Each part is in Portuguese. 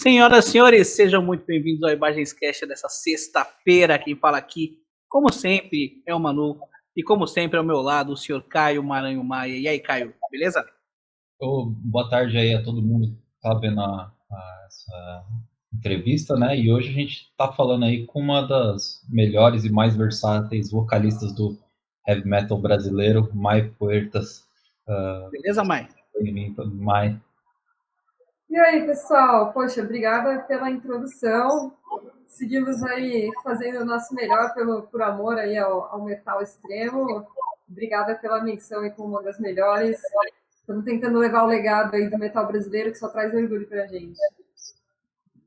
Senhoras e senhores, sejam muito bem-vindos ao Imagens Cast dessa sexta-feira. Quem fala aqui, como sempre, é o Manu. E como sempre, ao meu lado, o senhor Caio Maranhão Maia. E aí, Caio, beleza? Boa tarde aí a todo mundo que está vendo essa entrevista, né? E hoje a gente está falando aí com uma das melhores e mais versáteis vocalistas do heavy metal brasileiro, Mai Puertas. Beleza, Mai? Bem-vindo, Mai. E aí, pessoal? Poxa, obrigada pela introdução. Seguimos aí fazendo o nosso melhor por amor aí ao metal extremo. Obrigada pela menção aí como uma das melhores. Estamos tentando levar o legado aí do metal brasileiro que só traz orgulho pra gente.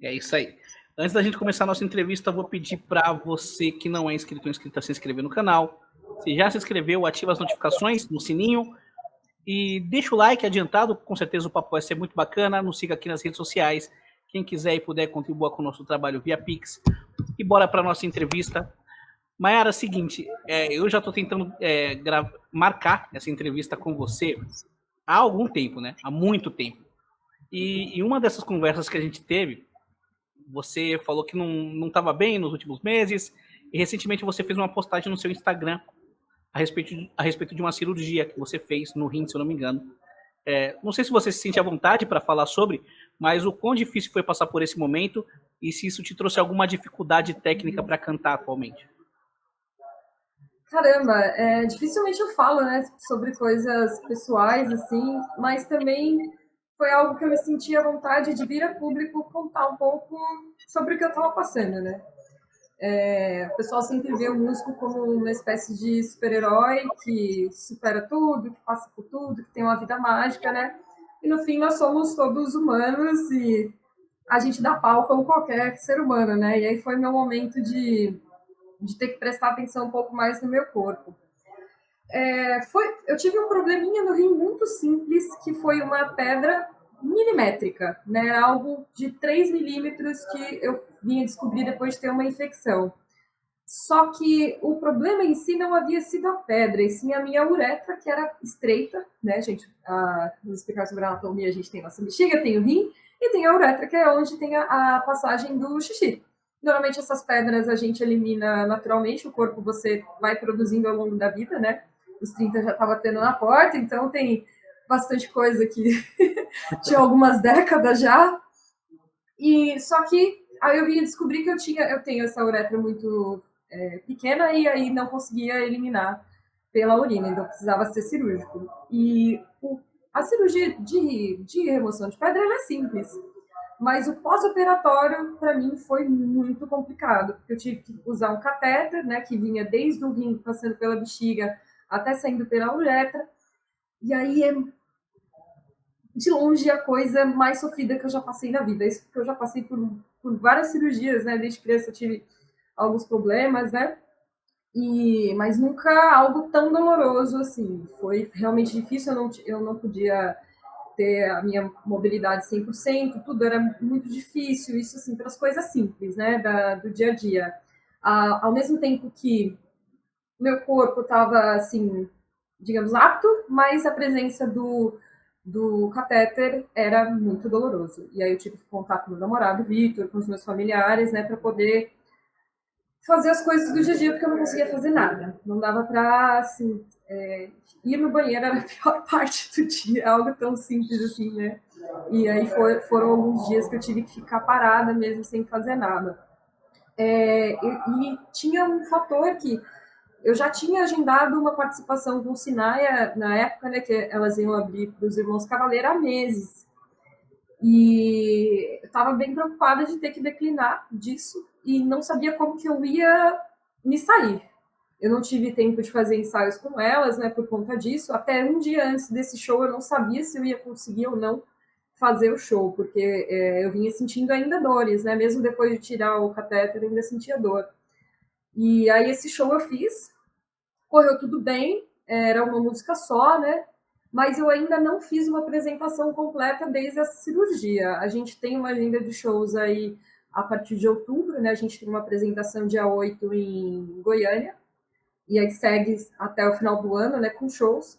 É isso aí. Antes da gente começar a nossa entrevista, eu vou pedir para você que não é inscrito ou inscrita a se inscrever no canal. Se já se inscreveu, ativa as notificações no sininho e deixa o like adiantado, com certeza o papo vai ser muito bacana. Nos siga aqui nas redes sociais. Quem quiser e puder contribuir com o nosso trabalho via Pix. E bora para a nossa entrevista. Mayara, seguinte, eu já estou tentando marcar essa entrevista com você há algum tempo, né? Há muito tempo. E uma dessas conversas que a gente teve, você falou que não estava bem nos últimos meses, e recentemente você fez uma postagem no seu Instagram a respeito de uma cirurgia que você fez no rim, se eu não me engano. Não sei se você se sente à vontade para falar sobre, mas o quão difícil foi passar por esse momento e se isso te trouxe alguma dificuldade técnica para cantar atualmente. Caramba, dificilmente eu falo, né, sobre coisas pessoais, assim, mas também foi algo que eu me senti à vontade de vir a público contar um pouco sobre o que eu estava passando, né? O pessoal sempre vê o músico como uma espécie de super-herói que supera tudo, que passa por tudo, que tem uma vida mágica, né? E no fim nós somos todos humanos e a gente dá pau como qualquer ser humano, né? E aí foi meu momento de ter que prestar atenção um pouco mais no meu corpo. Eu tive um probleminha no rim muito simples, que foi uma pedra milimétrica, né? Algo de 3 milímetros que eu vinha descobrir depois de ter uma infecção. Só que o problema em si não havia sido a pedra, e sim a minha uretra, que era estreita, né, gente? Vamos explicar sobre a anatomia, a gente tem nossa bexiga, tem o rim, e tem a uretra, que é onde tem a passagem do xixi. Normalmente essas pedras a gente elimina naturalmente, o corpo você vai produzindo ao longo da vida, né? Os 30 já estava tendo na porta, então tem bastante coisa que tinha algumas décadas já. E só que aí eu vim descobrir que eu tenho essa uretra muito pequena e aí não conseguia eliminar pela urina, então precisava ser cirúrgico. E a cirurgia de remoção de pedra é simples, mas o pós-operatório para mim foi muito complicado, porque eu tive que usar um catéter, né, que vinha desde o rim, passando pela bexiga até saindo pela uretra. E aí é de longe a coisa mais sofrida que eu já passei na vida. Isso porque eu já passei por várias cirurgias, né? Desde criança eu tive alguns problemas, né? Mas nunca algo tão doloroso assim. Foi realmente difícil, eu não podia ter a minha mobilidade 100%, tudo era muito difícil, isso assim, para as coisas simples, né, do dia a dia. Ao mesmo tempo que meu corpo estava, assim, digamos, apto, mas a presença do catéter era muito doloroso. E aí eu tive que contar com o meu namorado, Vitor, com os meus familiares, né, para poder fazer as coisas do dia a dia, porque eu não conseguia fazer nada. Não dava para, assim, ir no banheiro era a pior parte do dia, algo tão simples assim, né? E aí foram alguns dias que eu tive que ficar parada mesmo, sem fazer nada. E tinha um fator que eu já tinha agendado uma participação com o Sinaia na época, né, que elas iam abrir para os Irmãos Cavaleiro há meses. E eu estava bem preocupada de ter que declinar disso e não sabia como que eu ia me sair. Eu não tive tempo de fazer ensaios com elas, né, por conta disso. Até um dia antes desse show eu não sabia se eu ia conseguir ou não fazer o show, porque eu vinha sentindo ainda dores, né, mesmo depois de tirar o catéter eu ainda sentia dor. E aí esse show eu fiz, correu tudo bem, era uma música só, né? Mas eu ainda não fiz uma apresentação completa desde a cirurgia. A gente tem uma agenda de shows aí a partir de outubro, né? A gente tem uma apresentação dia 8 em Goiânia, e aí segue até o final do ano, né, com shows.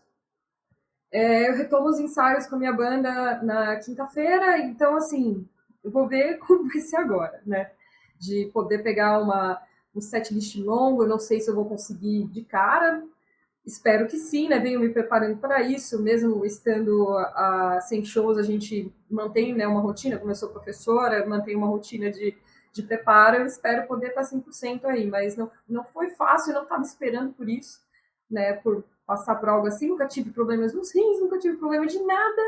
Eu retomo os ensaios com a minha banda na quinta-feira, então, assim, Eu vou ver como vai ser agora, né? De poder pegar um setlist longo, eu não sei se eu vou conseguir de cara, espero que sim, né? Venho me preparando para isso, mesmo estando sem shows, a gente mantém, né, uma rotina, como eu sou professora, mantém uma rotina de preparo, eu espero poder estar 100% aí, mas não foi fácil, eu não estava esperando por isso, né, por passar por algo assim, nunca tive problemas nos rins, nunca tive problema de nada,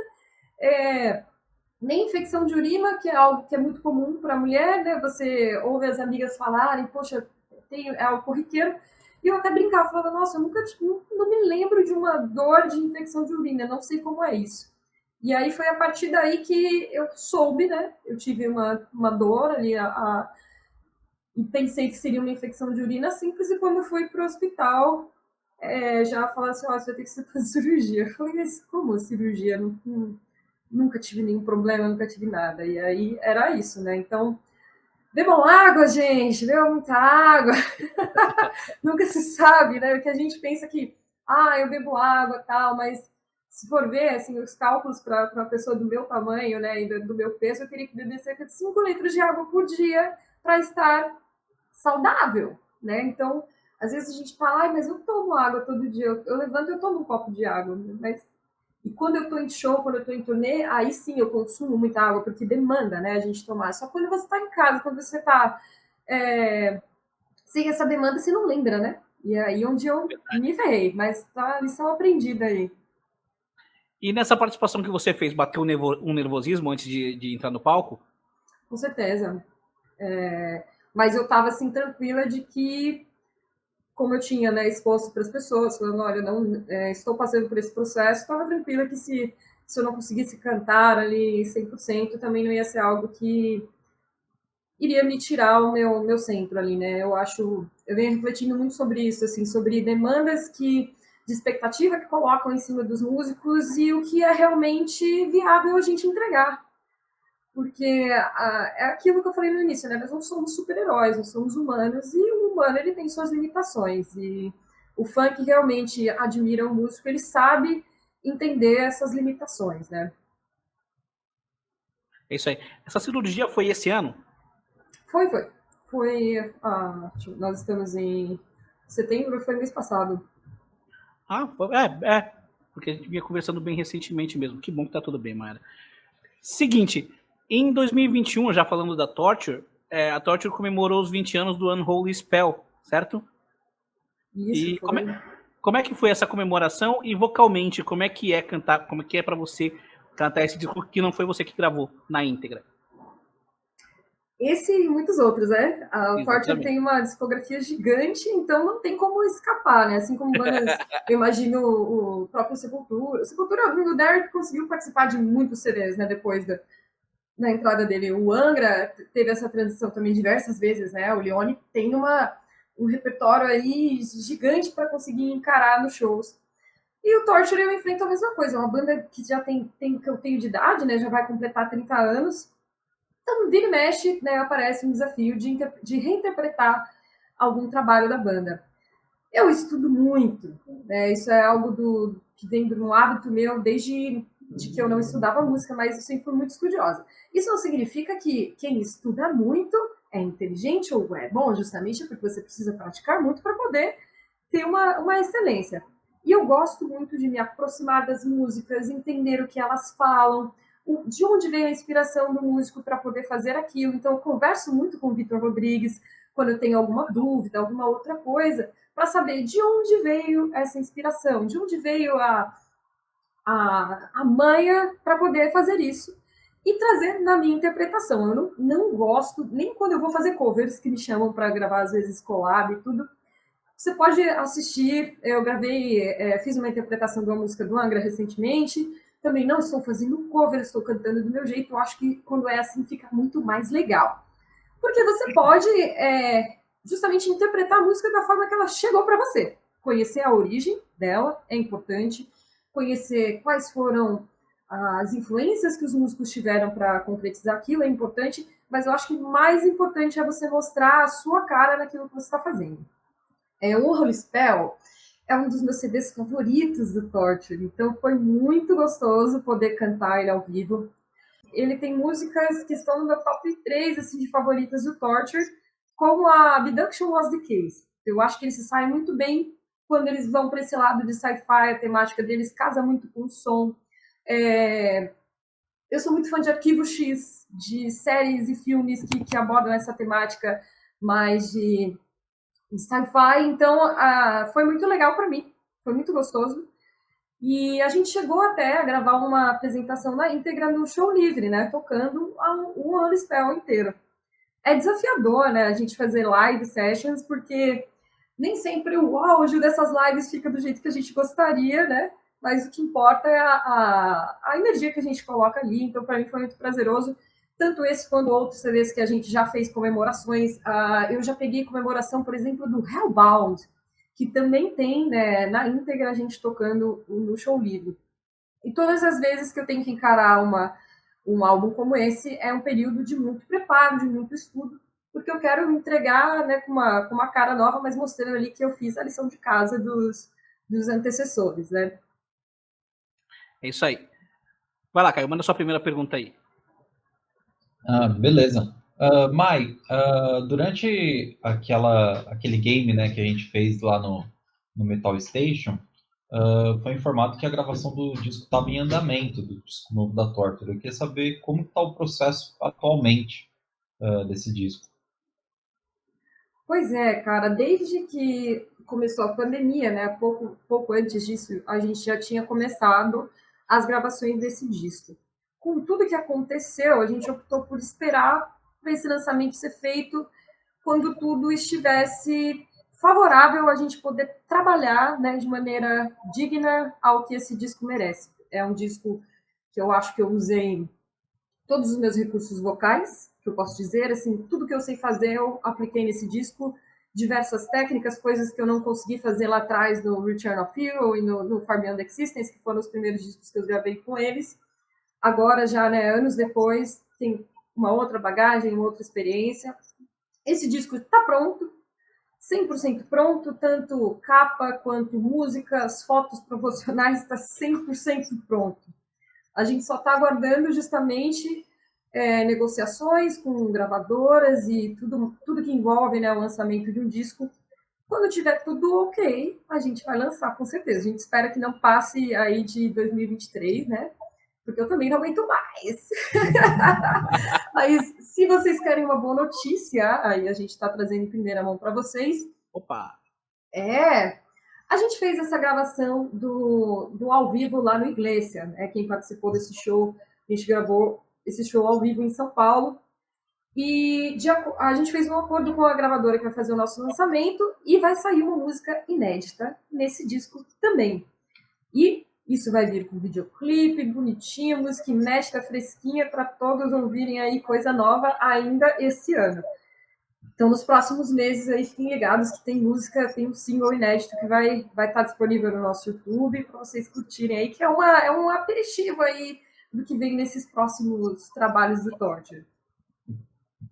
nem infecção de urina, que é algo que é muito comum para a mulher, né, você ouve as amigas falarem, poxa, é algo corriqueiro, e eu até brincava, falava, nossa, eu nunca não me lembro de uma dor de infecção de urina, não sei como é isso. E aí foi a partir daí que eu soube, né? Eu tive uma dor ali, e pensei que seria uma infecção de urina simples, e quando eu fui para o hospital, já falaram assim, ó, você vai ter que fazer cirurgia. Eu falei, mas como cirurgia? Nunca tive nenhum problema, nunca tive nada. E aí era isso, né? Então, bebam água, gente, bebam muita água. Nunca se sabe, né? O que a gente pensa que, eu bebo água e tal, mas se for ver, assim, os cálculos para uma pessoa do meu tamanho, né, e do meu peso, eu teria que beber cerca de 5 litros de água por dia para estar saudável, né? Então, às vezes a gente fala, mas eu tomo água todo dia, eu levanto e eu tomo um copo de água, mas e quando eu estou em show, quando eu estou em turnê, aí sim eu consumo muita água, porque demanda, né, a gente tomar. Só quando você está em casa, quando você está sem essa demanda, você não lembra, né? E aí onde eu me ferrei, mas tá a lição aprendida aí. E nessa participação que você fez, bateu um nervosismo antes de entrar no palco? Com certeza. Mas eu estava assim tranquila de que, como eu tinha, né, exposto para as pessoas, falando, olha, não estou passando por esse processo, estava tranquila que se eu não conseguisse cantar ali 100%, também não ia ser algo que iria me tirar o meu centro ali, né? Eu venho refletindo muito sobre isso, assim, sobre demandas de expectativa que colocam em cima dos músicos e o que é realmente viável a gente entregar. Porque é aquilo que eu falei no início, né? Nós não somos super-heróis, nós somos humanos, e o humano ele tem suas limitações. E o fã que realmente admira o músico, ele sabe entender essas limitações, né? É isso aí. Essa cirurgia foi esse ano? Foi. Nós estamos em setembro, foi mês passado. Porque a gente vinha conversando bem recentemente mesmo. Que bom que tá tudo bem, Mayra. Seguinte, em 2021, já falando da Torture, a Torture comemorou os 20 anos do Unholy Spell, certo? Isso, E foi. como é que foi essa comemoração e vocalmente, como é que é cantar, como é que é para você cantar esse disco que não foi você que gravou na íntegra? Esse e muitos outros, né? A Torture Exatamente. tem uma discografia gigante, então não tem como escapar, né? Assim como bandas, eu imagino o próprio Sepultura. O Derek conseguiu participar de muitos CDs, né? Depois da entrada dele. O Angra teve essa transição também diversas vezes, né? O Leone tem um repertório aí gigante para conseguir encarar nos shows. E o Torture eu enfrento a mesma coisa, uma banda que já tem que eu tenho de idade, né? Já vai completar 30 anos. Então, vira e mexe, né, aparece um desafio de reinterpretar algum trabalho da banda. Eu estudo muito, né? Isso é algo que vem de um hábito meu desde que eu não estudava música, mas eu sempre fui muito estudiosa. Isso não significa que quem estuda muito é inteligente ou é bom, justamente porque você precisa praticar muito para poder ter uma excelência. E eu gosto muito de me aproximar das músicas, entender o que elas falam, de onde veio a inspiração do músico para poder fazer aquilo. Então, eu converso muito com o Vitor Rodrigues quando eu tenho alguma dúvida, alguma outra coisa, para saber de onde veio essa inspiração, de onde veio a manha para poder fazer isso e trazer na minha interpretação. Eu não gosto, nem quando eu vou fazer covers, que me chamam para gravar, às vezes, collab e tudo. Você pode assistir, eu fiz uma interpretação de uma música do Angra recentemente, também não estou fazendo cover, estou cantando do meu jeito, eu acho que quando é assim fica muito mais legal. Porque você pode justamente interpretar a música da forma que ela chegou para você. Conhecer a origem dela é importante, conhecer quais foram as influências que os músicos tiveram para concretizar aquilo é importante, mas eu acho que mais importante é você mostrar a sua cara naquilo que você está fazendo. O Holy Spell é um dos meus CDs favoritos do Torture, então foi muito gostoso poder cantar ele ao vivo. ele tem músicas que estão no meu top 3 assim, de favoritas do Torture, como a Abduction Was the Case. Eu acho que eles se saem muito bem quando eles vão para esse lado de sci-fi, a temática deles casa muito com o som. Eu sou muito fã de Arquivo X, de séries e filmes que abordam essa temática mais de sci-fi, então foi muito legal para mim, foi muito gostoso. E a gente chegou até a gravar uma apresentação na íntegra no Show Livre, né, tocando um ano spell inteiro. É desafiador, né, a gente fazer live sessions, porque nem sempre o áudio dessas lives fica do jeito que a gente gostaria, né, mas o que importa é a energia que a gente coloca ali, então para mim foi muito prazeroso, tanto esse quanto outros CDs que a gente já fez comemorações. Eu já peguei comemoração, por exemplo, do Hellbound, que também tem, né, na íntegra a gente tocando no Show Livre. E todas as vezes que eu tenho que encarar um álbum como esse, é um período de muito preparo, de muito estudo, porque eu quero entregar, né, com uma cara nova, mas mostrando ali que eu fiz a lição de casa dos antecessores, né? É isso aí. Vai lá, Caio, manda sua primeira pergunta aí. Beleza. Mai, durante aquele game, né, que a gente fez lá no Metal Station, foi informado que a gravação do disco estava em andamento, do disco novo da Torture. Eu queria saber como está o processo atualmente desse disco. Pois é, cara, desde que começou a pandemia, né, pouco antes disso, a gente já tinha começado as gravações desse disco. Com tudo que aconteceu, a gente optou por esperar para esse lançamento ser feito quando tudo estivesse favorável a gente poder trabalhar, né, de maneira digna ao que esse disco merece. É um disco que eu acho que eu usei todos os meus recursos vocais, que eu posso dizer, assim, tudo que eu sei fazer eu apliquei nesse disco, diversas técnicas, coisas que eu não consegui fazer lá atrás no Return of Hero e no Far Beyond Existence, que foram os primeiros discos que eu gravei com eles. Agora, já, né, anos depois, tem uma outra bagagem, uma outra experiência. Esse disco está pronto, 100% pronto, tanto capa quanto músicas, fotos promocionais, está 100% pronto. A gente só está aguardando justamente negociações com gravadoras e tudo que envolve, né, o lançamento de um disco. Quando tiver tudo ok, a gente vai lançar, com certeza. A gente espera que não passe aí de 2023, né? Porque eu também não aguento mais. Mas se vocês querem uma boa notícia, aí a gente está trazendo em primeira mão para vocês. Opa! A gente fez essa gravação do ao vivo lá no Iglesia, né? Quem participou desse show, a gente gravou esse show ao vivo em São Paulo. E a gente fez um acordo com a gravadora que vai fazer o nosso lançamento e vai sair uma música inédita nesse disco também. E isso vai vir com videoclipe bonitinho, música inédita, fresquinha, para todos ouvirem aí coisa nova ainda esse ano. Então, nos próximos meses aí, fiquem ligados que tem música, tem um single inédito que vai estar disponível no nosso YouTube para vocês curtirem aí, que é um aperitivo aí do que vem nesses próximos trabalhos do Torture.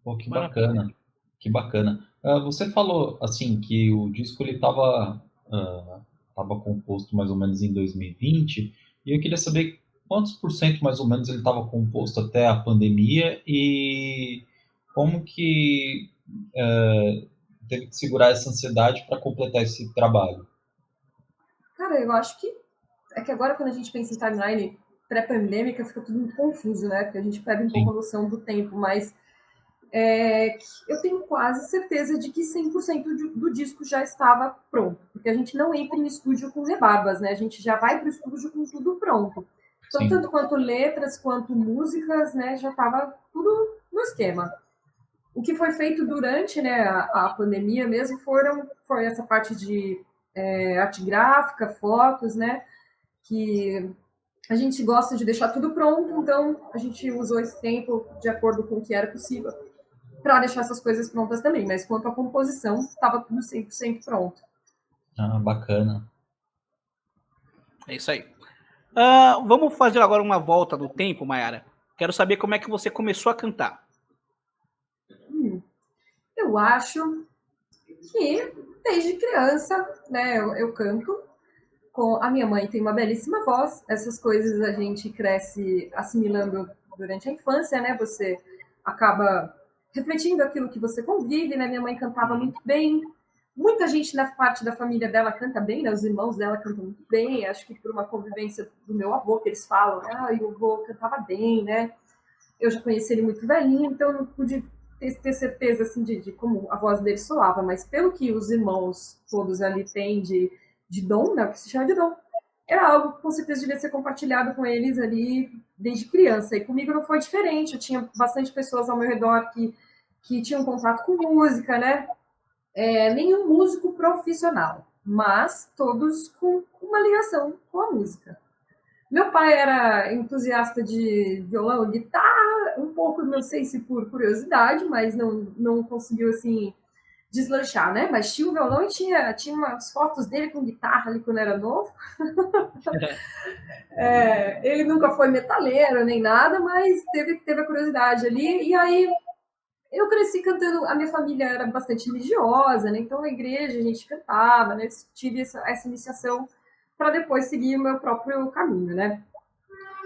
Pô, que bacana, que bacana. Você falou, assim, que o disco ele estava composto mais ou menos em 2020, e eu queria saber quantos por cento mais ou menos ele estava composto até a pandemia e como que teve que segurar essa ansiedade para completar esse trabalho. Cara, eu acho que agora quando a gente pensa em timeline pré-pandêmica fica tudo muito confuso, né? Porque a gente perde um pouco a noção do tempo, mas eu tenho quase certeza de que 100% do disco já estava pronto, porque a gente não entra em estúdio com rebarbas, né? A gente já vai para o estúdio com tudo pronto. Então, tanto quanto letras, quanto músicas, né, já estava tudo no esquema. O que foi feito durante, né, a pandemia mesmo foi essa parte de arte gráfica, fotos, né, que a gente gosta de deixar tudo pronto, então a gente usou esse tempo de acordo com o que era possível para deixar essas coisas prontas também, mas quanto à composição, estava tudo 100% pronto. Bacana. É isso aí. Vamos fazer agora uma volta no tempo, Mayara. Quero saber como é que você começou a cantar. Eu acho que desde criança, né, eu canto. A minha mãe tem uma belíssima voz, essas coisas a gente cresce assimilando durante a infância, né? Você acaba refletindo aquilo que você convive, né? Minha mãe cantava muito bem. Muita gente na parte da família dela canta bem, né? Os irmãos dela cantam muito bem. Acho que por uma convivência do meu avô, que eles falam, né? E o avô cantava bem, né? Eu já conheci ele muito velhinho, então não pude ter certeza assim, de como a voz dele soava, mas pelo que os irmãos todos ali têm de dom, né? O que se chama de dom, era algo que com certeza devia ser compartilhado com eles ali desde criança. E comigo não foi diferente. Eu tinha bastante pessoas ao meu redor que tinham contato com música, né? Nenhum músico profissional, mas todos com uma ligação com a música. Meu pai era entusiasta de violão, guitarra, um pouco, não sei se por curiosidade, mas não conseguiu, assim, deslanchar, né? Mas tinha o violão e tinha umas fotos dele com guitarra ali quando era novo. Ele nunca foi metaleiro nem nada, mas teve a curiosidade ali. E aí eu cresci cantando, a minha família era bastante religiosa, né? Então na igreja a gente cantava, né? Tive essa iniciação para depois seguir o meu próprio caminho, né?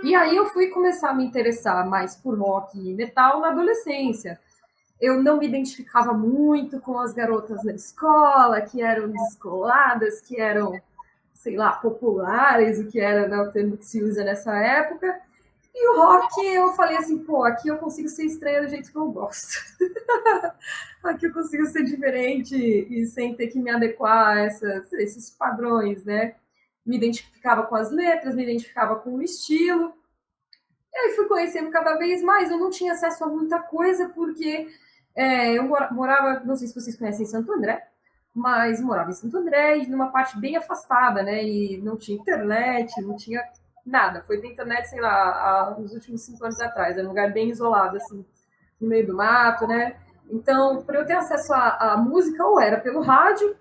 E aí eu fui começar a me interessar mais por rock e metal na adolescência. Eu não me identificava muito com as garotas na escola, que eram descoladas, que eram, sei lá, populares, o que era, né, o termo que se usa nessa época. E o rock, eu falei assim, pô, aqui eu consigo ser estranha do jeito que eu gosto. Aqui eu consigo ser diferente e sem ter que me adequar a esses padrões, né? Me identificava com as letras, me identificava com o estilo. E aí fui conhecendo cada vez mais. Eu não tinha acesso a muita coisa, porque eu morava, não sei se vocês conhecem Santo André, mas morava em Santo André e numa parte bem afastada, né? E não tinha internet, não tinha nada. Foi ter internet, sei lá, nos últimos 5 anos atrás. Era um lugar bem isolado, assim, no meio do mato, né? Então, para eu ter acesso à música, ou era pelo rádio,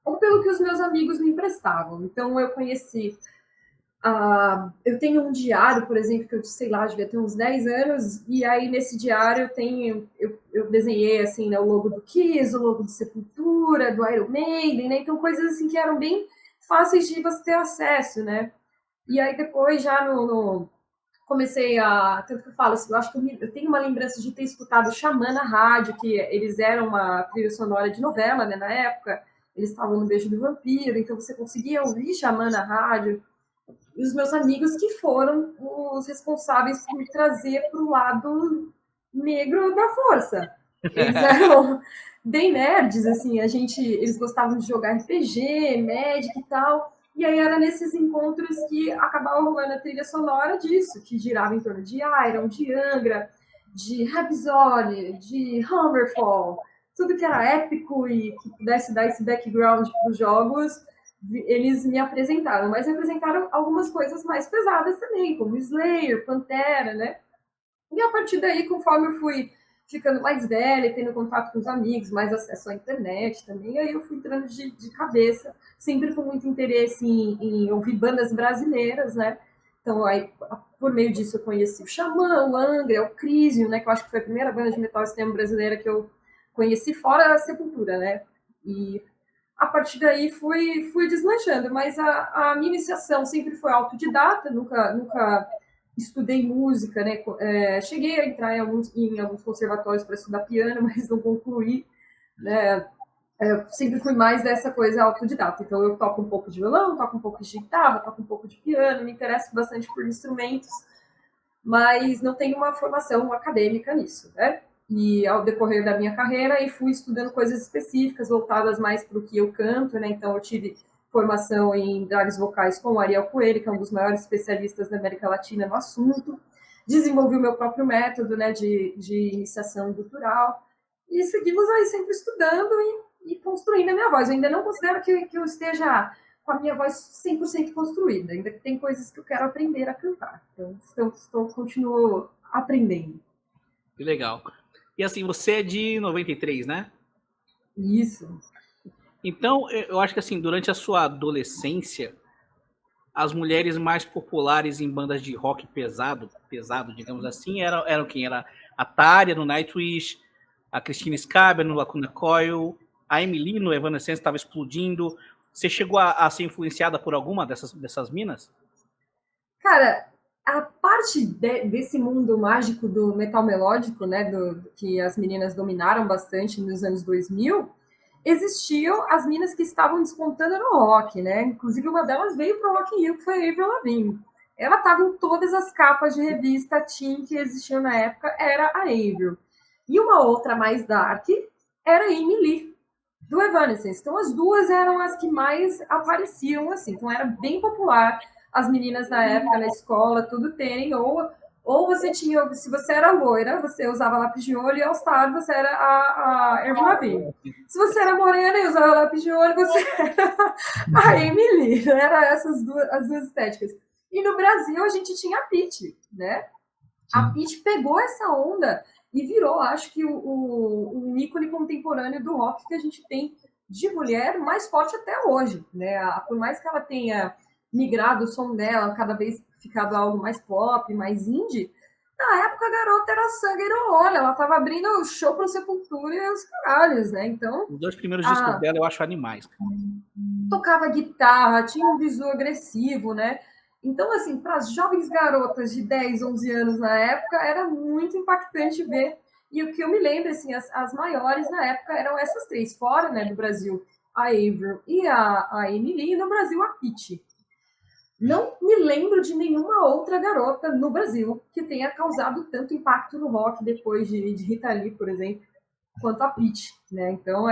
ou pelo que os meus amigos me emprestavam. Então, eu conheci... eu tenho um diário, por exemplo, que eu, sei lá, devia ter uns 10 anos, e aí nesse diário eu desenhei, assim, né, o logo do Kiss, o logo do Sepultura, do Iron Maiden, né? Então, coisas assim que eram bem fáceis de você ter acesso, né? E aí depois já comecei tanto que eu falo assim, eu acho que eu tenho uma lembrança de ter escutado Xamã na rádio, que eles eram uma trilha sonora de novela, né, na época, eles estavam no Beijo do Vampiro, então você conseguia ouvir Xamã na rádio, e os meus amigos que foram os responsáveis por me trazer para o lado negro da força. Eles eram bem nerds, assim, eles gostavam de jogar RPG, Magic e tal, e aí era nesses encontros que acabava rolando a trilha sonora disso, que girava em torno de Iron, de Angra, de Rhapsody, de Hammerfall, tudo que era épico e que pudesse dar esse background para os jogos, eles me apresentaram, mas me apresentaram algumas coisas mais pesadas também, como Slayer, Pantera, né? E a partir daí, conforme eu fui ficando mais velha, tendo contato com os amigos, mais acesso à internet também, aí eu fui entrando de cabeça, sempre com muito interesse em ouvir bandas brasileiras, né? Então, aí, por meio disso, eu conheci o Xamã, o Angra, o Crisium, né? Que eu acho que foi a primeira banda de metal extremo brasileira que eu conheci, fora a Sepultura, né? E a partir daí fui deslanchando, mas a minha iniciação sempre foi autodidata, nunca estudei música, né? Cheguei a entrar em alguns conservatórios para estudar piano, mas não concluí, né? Eu sempre fui mais dessa coisa autodidata. Então eu toco um pouco de violão, toco um pouco de guitarra, toco um pouco de piano, me interesso bastante por instrumentos, mas não tenho uma formação acadêmica nisso, né? E ao decorrer da minha carreira, eu fui estudando coisas específicas, voltadas mais para o que eu canto, né? Então eu tive formação em drives vocais com o Ariel Coelho, que é um dos maiores especialistas da América Latina no assunto. Desenvolvi o meu próprio método, né, de iniciação gutural. E seguimos aí sempre estudando e construindo a minha voz. Eu ainda não considero que eu esteja com a minha voz 100% construída. Ainda tem coisas que eu quero aprender a cantar. Então, continuo aprendendo. Que legal. E assim, você é de 93, né? Isso. Então, eu acho que assim, durante a sua adolescência, as mulheres mais populares em bandas de rock pesado, digamos assim, eram quem? Era a Tária no Nightwish, a Christine Scaber no Lacuna Coil, a Emily no Evanescence estava explodindo. Você chegou a ser influenciada por alguma dessas minas? Cara, a parte parte desse mundo mágico do metal melódico, né, que as meninas dominaram bastante nos anos 2000, existiam as minas que estavam despontando no rock, né? Inclusive, uma delas veio para o Rock in Rio, que foi a Avril Lavigne. Ela estava em todas as capas de revista teen que existiam na época, era a Avril. E uma outra mais dark era a Amy Lee, do Evanescence. Então, as duas eram as que mais apareciam, assim. Então, era bem popular as meninas na época, na escola, tudo terem, ou você tinha, se você era loira, você usava lápis de olho, e ao estado você era a Avril Lavigne. Se você era morena e usava lápis de olho, você era a Emily. Era essas as duas estéticas. E no Brasil a gente tinha a Pitty, né? A Pitty pegou essa onda e virou, acho que, o ícone contemporâneo do rock que a gente tem de mulher mais forte até hoje, né? Por mais que ela tenha migrado o som dela, cada vez ficado algo mais pop, mais indie, na época a garota era sangue no olho, ela tava abrindo o show pro Sepultura e os caralhos, né? Então, os 2 primeiros discos dela eu acho animais. Tocava guitarra, tinha um visual agressivo, né? Então, assim, para as jovens garotas de 10, 11 anos na época, era muito impactante ver. E o que eu me lembro, assim, as maiores na época eram essas 3, fora, né, do Brasil, a Avril e a Emily, e no Brasil a Pitty. Não me lembro de nenhuma outra garota no Brasil que tenha causado tanto impacto no rock depois de Rita Lee, por exemplo, quanto a Pitty, né? Então,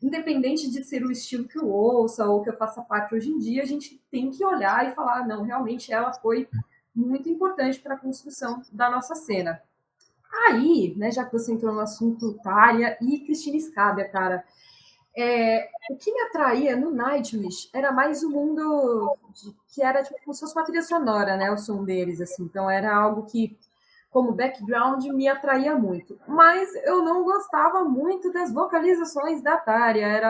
independente de ser o estilo que eu ouça ou que eu faça parte hoje em dia, a gente tem que olhar e falar, não, realmente ela foi muito importante para a construção da nossa cena. Aí, né, já que você entrou no assunto Tária e Cristina Scabbia, cara, o que me atraía no Nightwish era mais o mundo que era tipo, como se fosse uma trilha sonora, né, o som deles, assim. Então era algo que, como background, me atraía muito. Mas eu não gostava muito das vocalizações da Tária.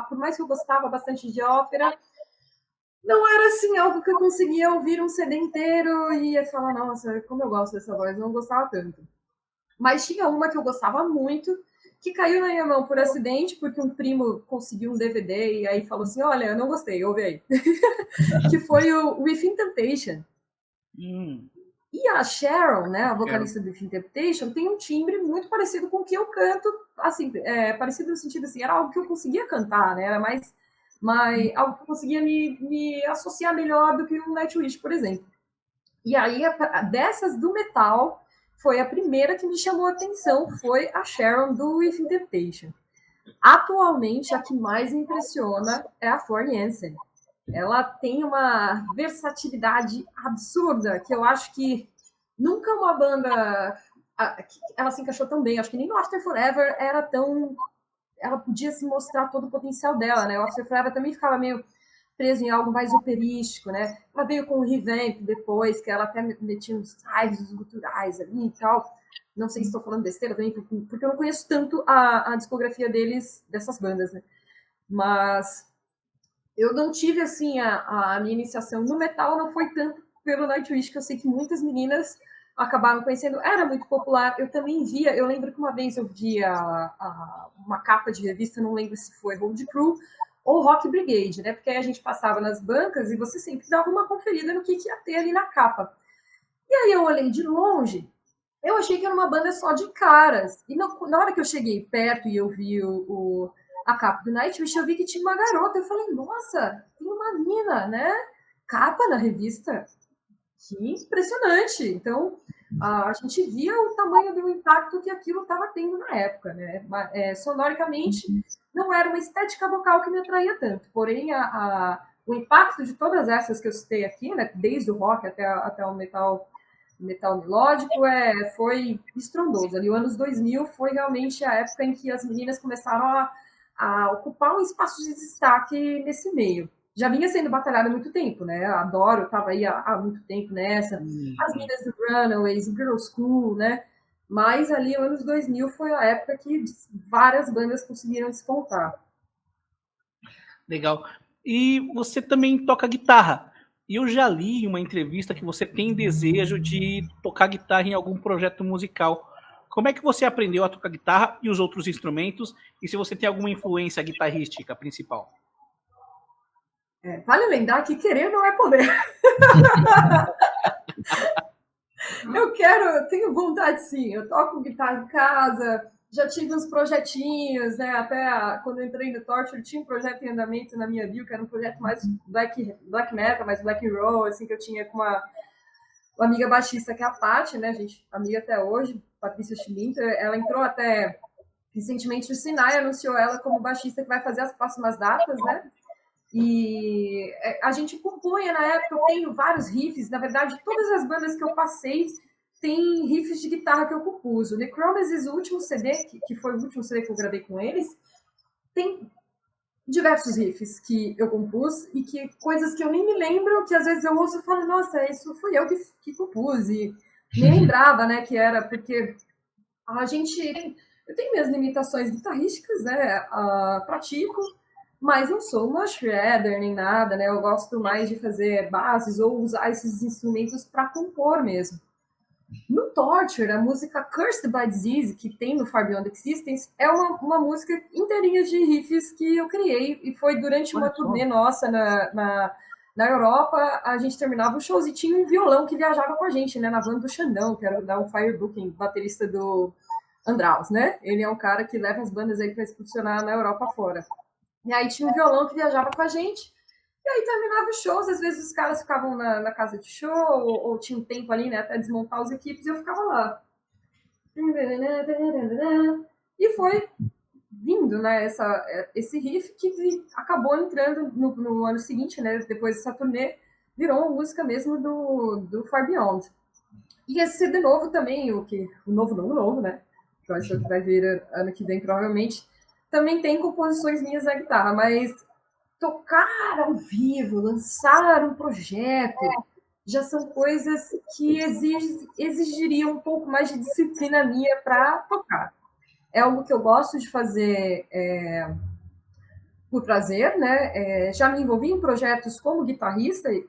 Por mais que eu gostava bastante de ópera, não era assim algo que eu conseguia ouvir um CD inteiro e ia falar, nossa, como eu gosto dessa voz, eu não gostava tanto. Mas tinha uma que eu gostava muito, que caiu na minha mão por acidente, porque um primo conseguiu um DVD e aí falou assim, olha, eu não gostei, ouve aí. Que foi o Within Temptation. E a Sharon, né, a vocalista do Within Temptation, tem um timbre muito parecido com o que eu canto, assim, parecido no sentido assim, era algo que eu conseguia cantar, né, era mais algo que eu conseguia me associar melhor do que o Nightwish, por exemplo. E aí, dessas do metal, foi a primeira que me chamou a atenção, foi a Sharon do Within Temptation. Atualmente, a que mais me impressiona é a Flor Jansen. Ela tem uma versatilidade absurda, que eu acho que nunca uma banda ela se encaixou tão bem. Acho que nem no After Forever era tão... Ela podia se mostrar todo o potencial dela, né? O After Forever também ficava meio preso em algo mais operístico, né? Ela veio com o Revamp depois, que ela até metia uns drives, uns guturais ali e tal. Não sei se estou falando besteira também, porque eu não conheço tanto a discografia deles, dessas bandas, né? Mas eu não tive, assim, a minha iniciação no metal não foi tanto pelo Nightwish, que eu sei que muitas meninas acabaram conhecendo. Era muito popular. Eu também via, eu lembro que uma vez eu via uma capa de revista, não lembro se foi Road Crew ou Rock Brigade, né? Porque aí a gente passava nas bancas e você sempre dava uma conferida no que ia ter ali na capa. E aí eu olhei de longe, eu achei que era uma banda só de caras. E na hora que eu cheguei perto e eu vi a capa do Nightwish, eu vi que tinha uma garota. Eu falei, nossa, tem uma mina, né? Capa na revista. Que impressionante. Então, a gente via o tamanho do impacto que aquilo estava tendo na época, né? Sonoricamente, não era uma estética vocal que me atraía tanto. Porém, o impacto de todas essas que eu citei aqui, né? Desde o rock até o metal melódico, foi estrondoso. Ali, os anos 2000 foi realmente a época em que as meninas começaram a ocupar um espaço de destaque nesse meio. Já vinha sendo batalhada há muito tempo, né? A Doro estava aí há muito tempo nessa. As meninas do Runaways, Girl School, né? Mas ali, os anos 2000 foi a época que várias bandas conseguiram despontar. Legal. E você também toca guitarra. E eu já li em uma entrevista que você tem desejo de tocar guitarra em algum projeto musical. Como é que você aprendeu a tocar guitarra e os outros instrumentos? E se você tem alguma influência guitarrística principal? Vale lembrar que querer não é poder. Eu tenho vontade sim, eu toco guitarra em casa, já tive uns projetinhos, né? Quando eu entrei no Torture, tinha um projeto em andamento na minha bio, que era um projeto mais black metal, mais black roll, assim, que eu tinha com uma amiga baixista, que é a Paty, né, gente? Amiga até hoje, Patrícia Schlinter. Ela entrou até recentemente, o Sinai anunciou ela como baixista que vai fazer as próximas datas, né? E a gente compunha na época, eu tenho vários riffs, na verdade, todas as bandas que eu passei tem riffs de guitarra que eu compus. O Necromancies, o último CD, que foi o último CD que eu gravei com eles, tem diversos riffs que eu compus e que coisas que eu nem me lembro, que às vezes eu ouço e falo, nossa, isso fui eu que compus, e nem lembrava, né, que era, porque a gente... Eu tenho minhas limitações guitarrísticas, né, pratico, mas não sou uma shredder nem nada, né, eu gosto mais de fazer bases ou usar esses instrumentos para compor mesmo. No Torture, a música Cursed by Disease, que tem no Far Beyond Existence, é uma música inteirinha de riffs que eu criei, e foi durante uma turnê nossa na Europa. A gente terminava os shows e tinha um violão que viajava com a gente, né, na van do Xandão, que era o Firebooking, baterista do Andraus, né? Ele é um cara que leva as bandas aí para excursionar na Europa fora. E aí tinha um violão que viajava com a gente. E aí terminava os shows, às vezes os caras ficavam na casa de show, ou tinha um tempo ali, né, até desmontar os equipes, e eu ficava lá. E foi vindo, né, esse riff que acabou entrando no ano seguinte, né, depois dessa turnê, virou uma música mesmo do Far Beyond. E esse CD novo também, o novo, né, que vai vir ano que vem provavelmente, também tem composições minhas na guitarra, mas tocar ao vivo, lançar um projeto, já são coisas que exigiriam um pouco mais de disciplina minha para tocar. É algo que eu gosto de fazer por prazer, né? Já me envolvi em projetos como guitarrista e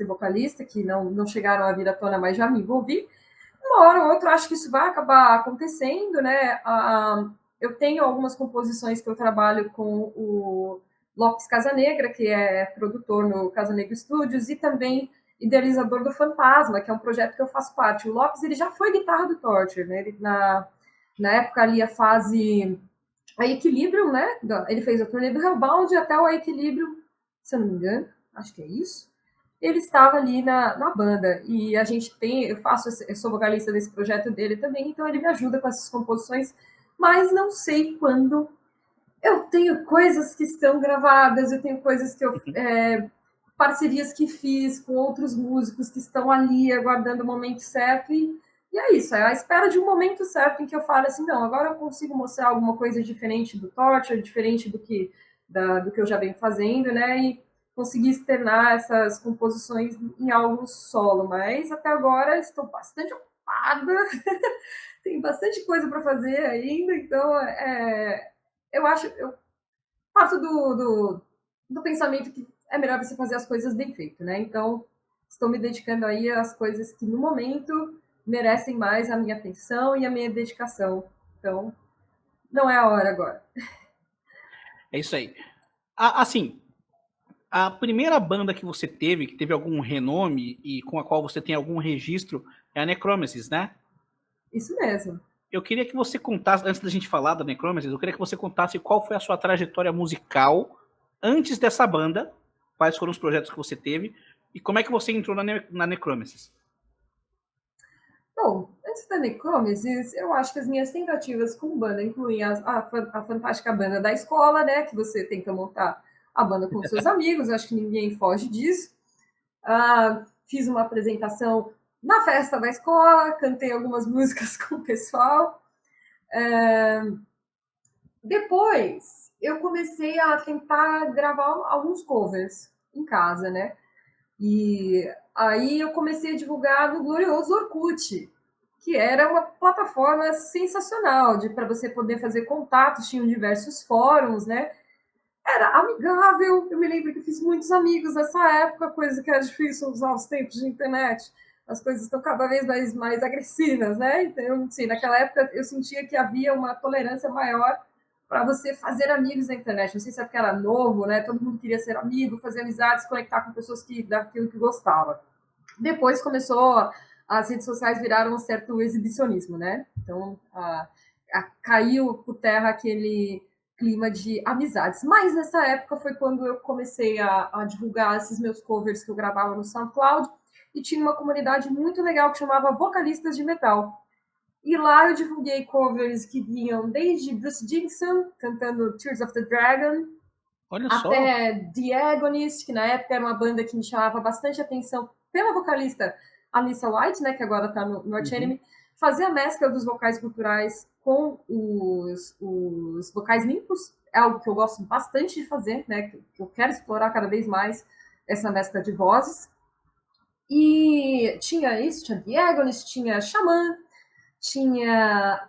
vocalista, que não chegaram a vir à tona, mas já me envolvi. Uma hora ou outra, acho que isso vai acabar acontecendo, né? Eu tenho algumas composições que eu trabalho com o Lopes Casanegra, que é produtor no Casanegra Studios, e também idealizador do Fantasma, que é um projeto que eu faço parte. O Lopes, ele já foi guitarra do Torture, né? Ele, na época ali, a Equilibrium, né? Ele fez a turnê do Hellbound até o Equilibrium, se eu não me engano, acho que é isso. Ele estava ali na banda, e eu sou vocalista desse projeto dele também, então ele me ajuda com essas composições, mas não sei quando. Eu tenho coisas que estão gravadas, eu tenho coisas que parcerias que fiz com outros músicos que estão ali aguardando o momento certo, e é isso, é a espera de um momento certo em que eu falo assim, não, agora eu consigo mostrar alguma coisa diferente do Torture, diferente do que eu já venho fazendo, né, e conseguir externar essas composições em algo solo, mas até agora estou bastante ocupada, tem bastante coisa para fazer ainda, então eu parto do pensamento que é melhor você fazer as coisas bem feito, né? Então, estou me dedicando aí às coisas que no momento merecem mais a minha atenção e a minha dedicação. Então, não é a hora agora. É isso aí. Assim, a primeira banda que você teve, que teve algum renome e com a qual você tem algum registro, é a Necromancies, né? Isso mesmo. Eu queria que você contasse, antes da gente falar da Necromancies, eu queria que você contasse qual foi a sua trajetória musical antes dessa banda, quais foram os projetos que você teve e como é que você entrou na Necromancies. Bom, antes da Necromancies, eu acho que as minhas tentativas com banda incluem a fantástica banda da escola, né, que você tenta montar a banda com seus amigos, acho que ninguém foge disso. Fiz uma apresentação na festa da escola, cantei algumas músicas com o pessoal. Depois, eu comecei a tentar gravar alguns covers em casa, né? E aí eu comecei a divulgar no glorioso Orkut, que era uma plataforma sensacional para você poder fazer contatos, tinham diversos fóruns, né? Era amigável, eu me lembro que fiz muitos amigos nessa época, coisa que era difícil usar os tempos de internet. As coisas estão cada vez mais agressivas, né? Então, assim, naquela época eu sentia que havia uma tolerância maior para você fazer amigos na internet. Não sei se é porque era novo, né? Todo mundo queria ser amigo, fazer amizades, conectar com pessoas daquilo que gostava. Depois começou, as redes sociais viraram um certo exibicionismo, né? Então, caiu por terra aquele clima de amizades. Mas nessa época foi quando eu comecei a divulgar esses meus covers que eu gravava no SoundCloud, e tinha uma comunidade muito legal que chamava Vocalistas de Metal. E lá eu divulguei covers que vinham desde Bruce Dickinson, cantando Tears of the Dragon, Olha só. até The Agonist, que na época era uma banda que me chamava bastante atenção pela vocalista Alissa White, né, que agora está no Arch Enemy, fazer a mescla dos vocais culturais com os vocais limpos, é algo que eu gosto bastante de fazer, né, que eu quero explorar cada vez mais essa mescla de vozes. E tinha isso, tinha The Agonist, tinha Xamã, tinha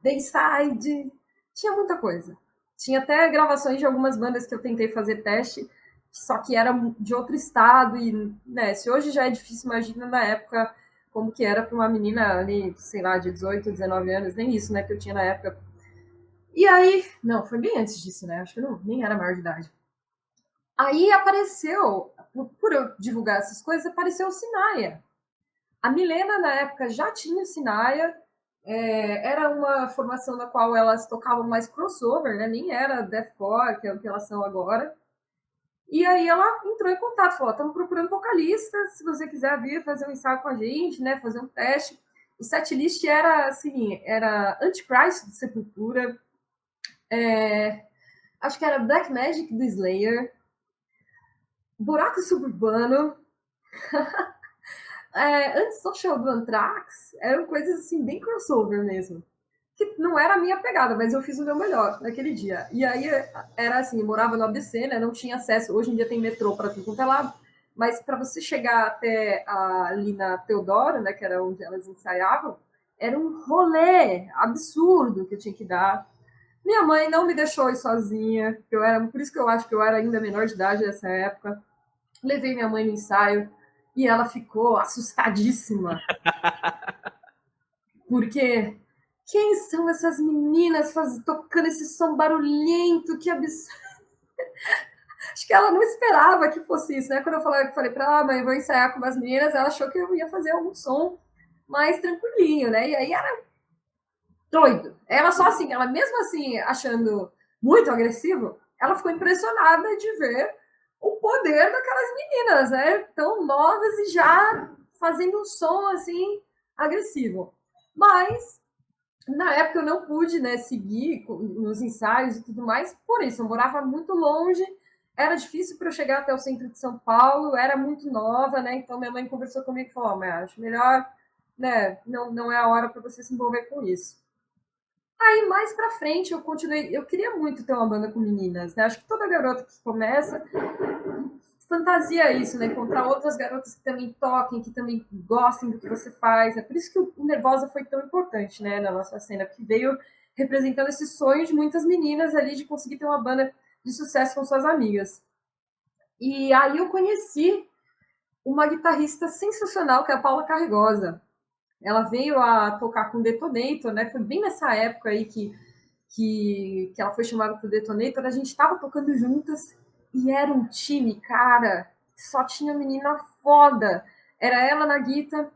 Dayside, tinha muita coisa. Tinha até gravações de algumas bandas que eu tentei fazer teste, só que era de outro estado, e né, se hoje já é difícil, imagina na época como que era para uma menina ali, sei lá, de 18, 19 anos, nem isso, né, que eu tinha na época. E aí, não, foi bem antes disso, né, acho que eu nem era maior de idade. Aí apareceu, por eu divulgar essas coisas, apareceu o Sinaia. A Milena, na época, já tinha o Sinaia, era uma formação na qual elas tocavam mais crossover, né? Nem era deathcore, que é o que elas são agora. E aí ela entrou em contato, falou, estamos procurando vocalistas, se você quiser vir fazer um ensaio com a gente, né? Fazer um teste. O setlist era, assim, era Antichrist, do Sepultura, acho que era Black Magic, do Slayer, Buraco Suburbano, Antisocial do Anthrax, eram coisas assim, bem crossover mesmo. Que não era a minha pegada, mas eu fiz o meu melhor naquele dia. E aí era assim, eu morava no ABC, né? Não tinha acesso. Hoje em dia tem metrô para tudo quanto é lado, mas para você chegar até ali na Teodoro, né? Que era onde elas ensaiavam, era um rolê absurdo que eu tinha que dar. Minha mãe não me deixou ir sozinha, por isso que eu acho que eu era ainda menor de idade nessa época. Levei minha mãe no ensaio e ela ficou assustadíssima. Porque quem são essas meninas tocando esse som barulhento? Que absurdo. Acho que ela não esperava que fosse isso, né? Quando eu falei para ela, mãe, eu vou ensaiar com umas meninas, ela achou que eu ia fazer algum som mais tranquilinho, né? E aí era doido. Ela só assim, ela mesmo assim, achando muito agressivo, ela ficou impressionada de ver o poder daquelas meninas, né? Tão novas e já fazendo um som assim agressivo. Mas na época eu não pude, né, seguir nos ensaios e tudo mais, por isso eu morava muito longe, era difícil para eu chegar até o centro de São Paulo, era muito nova, né? Então minha mãe conversou comigo e falou: mas acho melhor, né, não é a hora para você se envolver com isso. Aí mais para frente eu continuei, eu queria muito ter uma banda com meninas, né? Acho que toda garota que começa fantasia isso, né? Encontrar outras garotas que também toquem, que também gostem do que você faz. É por isso que o Nervosa foi tão importante, né, na nossa cena, porque veio representando esse sonho de muitas meninas ali de conseguir ter uma banda de sucesso com suas amigas. E aí eu conheci uma guitarrista sensacional, que é a Paula Carregosa. Ela veio a tocar com o Detonator, né? Foi bem nessa época aí que ela foi chamada para o Detonator. A gente estava tocando juntas e era um time, cara, só tinha menina foda. Era ela na guitarra,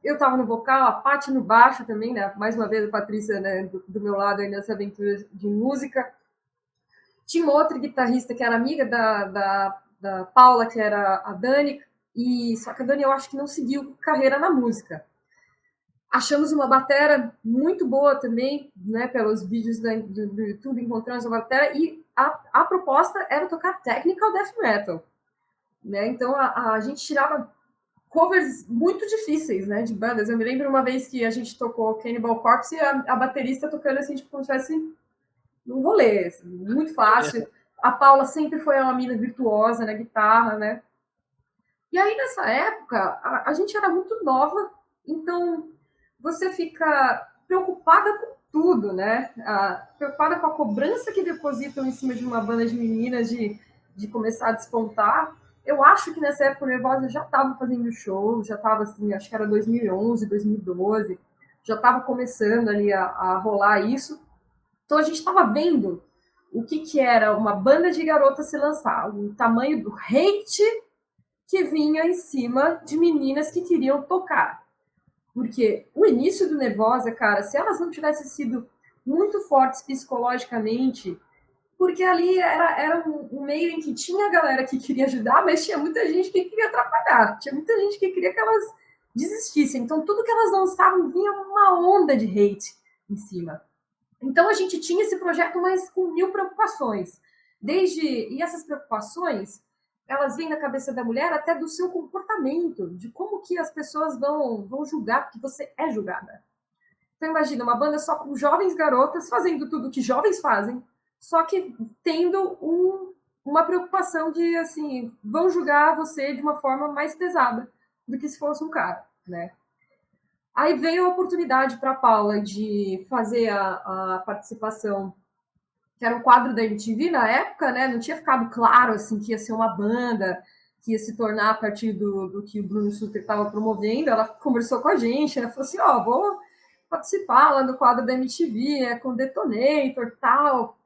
eu tava no vocal, a Paty no baixo também, né? Mais uma vez a Patrícia, né, do meu lado aí nessa aventura de música. Tinha uma outra guitarrista que era amiga da Paula, que era a Dani, e só que a Dani eu acho que não seguiu carreira na música. Achamos uma batera muito boa também, né, pelos vídeos do YouTube, encontramos uma batera, e a proposta era tocar technical death metal, né? Então a gente tirava covers muito difíceis, né, de bandas. Eu me lembro uma vez que a gente tocou Cannibal Corpse e a baterista tocando assim, tipo, como se fosse num rolê, assim, muito fácil. A Paula sempre foi uma mina virtuosa na guitarra, né? E aí nessa época a gente era muito nova, então você fica preocupada com tudo, né? Preocupada com a cobrança que depositam em cima de uma banda de meninas de começar a despontar. Eu acho que nessa época o Nervosa já estava fazendo show, já estava assim, acho que era 2011, 2012, já estava começando ali a rolar isso. Então a gente estava vendo o que era uma banda de garotas se lançar, o tamanho do hate que vinha em cima de meninas que queriam tocar. Porque o início do Nervosa, cara, se elas não tivessem sido muito fortes psicologicamente, porque ali era um meio em que tinha galera que queria ajudar, mas tinha muita gente que queria atrapalhar, tinha muita gente que queria que elas desistissem. Então, tudo que elas lançavam vinha uma onda de hate em cima. Então, a gente tinha esse projeto, mas com 1000 preocupações. E essas preocupações, elas vêm na cabeça da mulher até do seu comportamento, de como que as pessoas vão julgar, porque você é julgada. Então, imagina, uma banda só com jovens garotas fazendo tudo que jovens fazem, só que tendo uma preocupação de, assim, vão julgar você de uma forma mais pesada do que se fosse um cara, né? Aí veio a oportunidade para a Paula de fazer a participação, que era um quadro da MTV na época, né? Não tinha ficado claro, assim, que ia ser uma banda, que ia se tornar a partir do que o Bruno Sutter estava promovendo. Ela conversou com a gente, ela falou assim, vou participar lá no quadro da MTV, com Detonator e tal.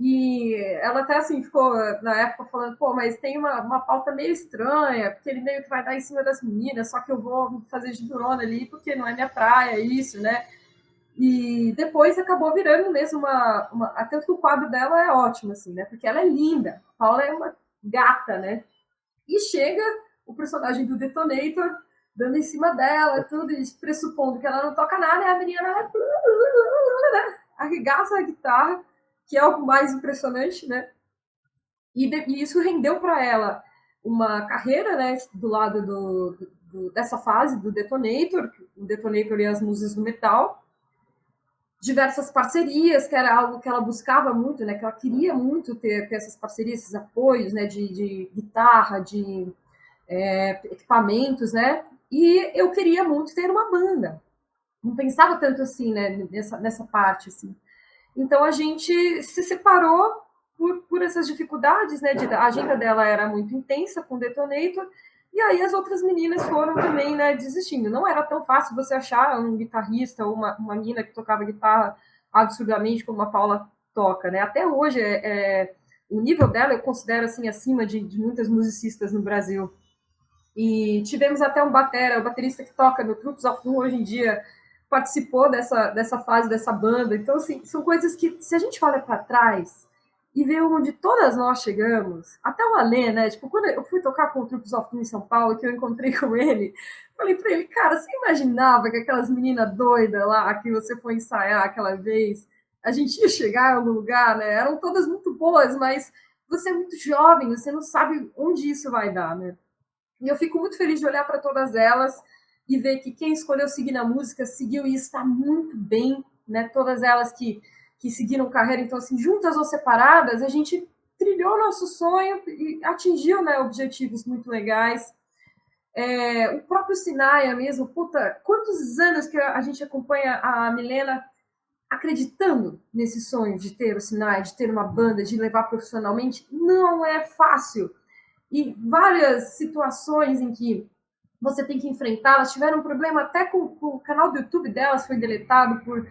E ela até assim ficou na época falando, mas tem uma pauta meio estranha, porque ele meio que vai dar em cima das meninas, só que eu vou fazer de durona ali, porque não é minha praia, isso, né? E depois acabou virando mesmo tanto que o quadro dela é ótimo, assim, né? Porque ela é linda, a Paula é uma gata, né? E chega o personagem do Detonator dando em cima dela, tudo, e pressupondo que ela não toca nada, e a menina arregaça a guitarra, que é o mais impressionante, né? E isso rendeu para ela uma carreira, né, do lado dessa fase do Detonator, o Detonator e as musas do metal, diversas parcerias, que era algo que ela buscava muito, né, que ela queria muito ter essas parcerias, esses apoios, né, de guitarra, de equipamentos, né, e eu queria muito ter uma banda. Não pensava tanto assim, né, nessa parte, assim. Então, a gente se separou por essas dificuldades, né? A agenda dela era muito intensa com o Detonator, e aí as outras meninas foram também, né, desistindo. Não era tão fácil você achar um guitarrista ou uma menina que tocava guitarra absurdamente como a Paula toca, né? Até hoje, o nível dela eu considero, assim, acima de muitas musicistas no Brasil. E tivemos até o baterista que toca no Troops of Doom hoje em dia, participou dessa fase, dessa banda. Então, assim, são coisas que, se a gente olha para trás e vê onde todas nós chegamos, até o Alê, né? Tipo, quando eu fui tocar com o Troops of Doom em São Paulo, que eu encontrei com ele, falei para ele, cara, você imaginava que aquelas meninas doidas lá, que você foi ensaiar aquela vez, a gente ia chegar em algum lugar, né? Eram todas muito boas, mas você é muito jovem, você não sabe onde isso vai dar, né? E eu fico muito feliz de olhar para todas elas e ver que quem escolheu seguir na música seguiu e está muito bem, né? Todas elas que seguiram carreira, então, assim, juntas ou separadas, a gente trilhou nosso sonho e atingiu, né, objetivos muito legais. O próprio Sinaia mesmo, quantos anos que a gente acompanha a Milena acreditando nesse sonho de ter o Sinaia, de ter uma banda, de levar profissionalmente, não é fácil. E várias situações em que você tem que enfrentar, elas tiveram um problema até com o canal do YouTube delas, foi deletado por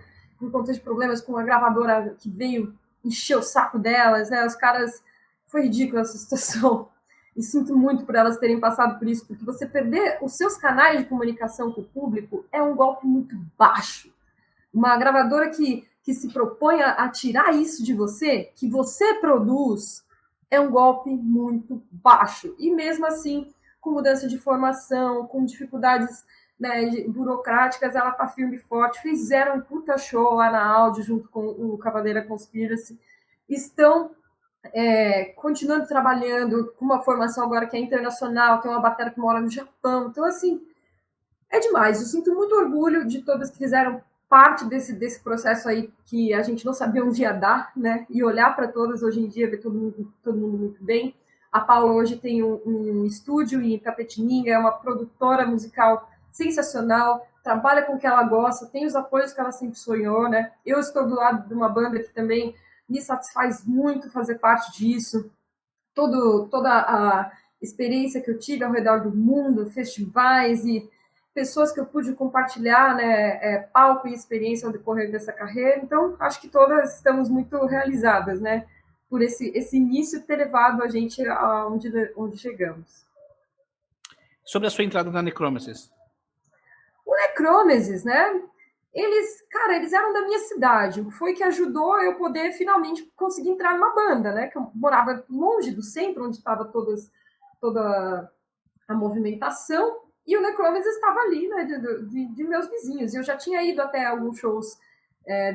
conta de problemas com a gravadora que veio encher o saco delas, né? Os caras, foi ridícula essa situação. E sinto muito por elas terem passado por isso, porque você perder os seus canais de comunicação com o público é um golpe muito baixo. Uma gravadora que se propõe a tirar isso de você, que você produz, é um golpe muito baixo. E mesmo assim, com mudança de formação, com dificuldades, né, burocráticas, ela está firme e forte. Fizeram um puta show lá na áudio junto com o Cavaleira Conspiracy. Estão continuando trabalhando com uma formação agora que é internacional, tem uma bateria que mora no Japão. Então, assim, é demais. Eu sinto muito orgulho de todas que fizeram parte desse processo aí que a gente não sabia onde ia dar, né? E olhar para todas hoje em dia, ver todo mundo muito bem. A Paula hoje tem um estúdio em Itapetininga, é uma produtora musical sensacional, trabalha com o que ela gosta, tem os apoios que ela sempre sonhou, né? Eu estou do lado de uma banda que também me satisfaz muito fazer parte disso. Toda a experiência que eu tive ao redor do mundo, festivais e pessoas que eu pude compartilhar, né, palco e experiência ao decorrer dessa carreira. Então, acho que todas estamos muito realizadas, né, por esse início ter levado a gente aonde chegamos. sobre a sua entrada na Necromancies. O Necromancies, né? Eles eram da minha cidade. Foi que ajudou eu poder finalmente conseguir entrar numa banda, né? Que eu morava longe do centro, onde estava toda a movimentação. E o Necromancies estava ali, né? De meus vizinhos. E eu já tinha ido até alguns shows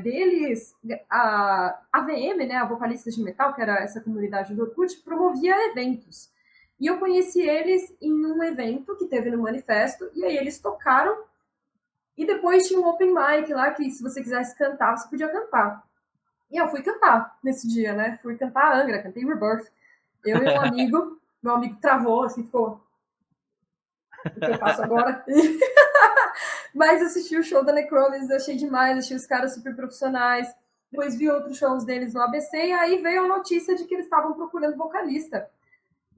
deles. A VM, né? A Vocalistas de Metal, que era essa comunidade do Orkut, promovia eventos. E eu conheci eles em um evento que teve no Manifesto. E aí eles tocaram. E depois tinha um open mic lá, que se você quisesse cantar, você podia cantar. E eu fui cantar nesse dia, né? Fui cantar Angra, cantei Rebirth. Eu e um amigo, meu amigo travou, assim, ficou... O que eu faço agora? Mas assisti o show da Necromancies, achei demais, achei os caras super profissionais. Depois vi outros shows deles no ABC, e aí veio a notícia de que eles estavam procurando vocalista.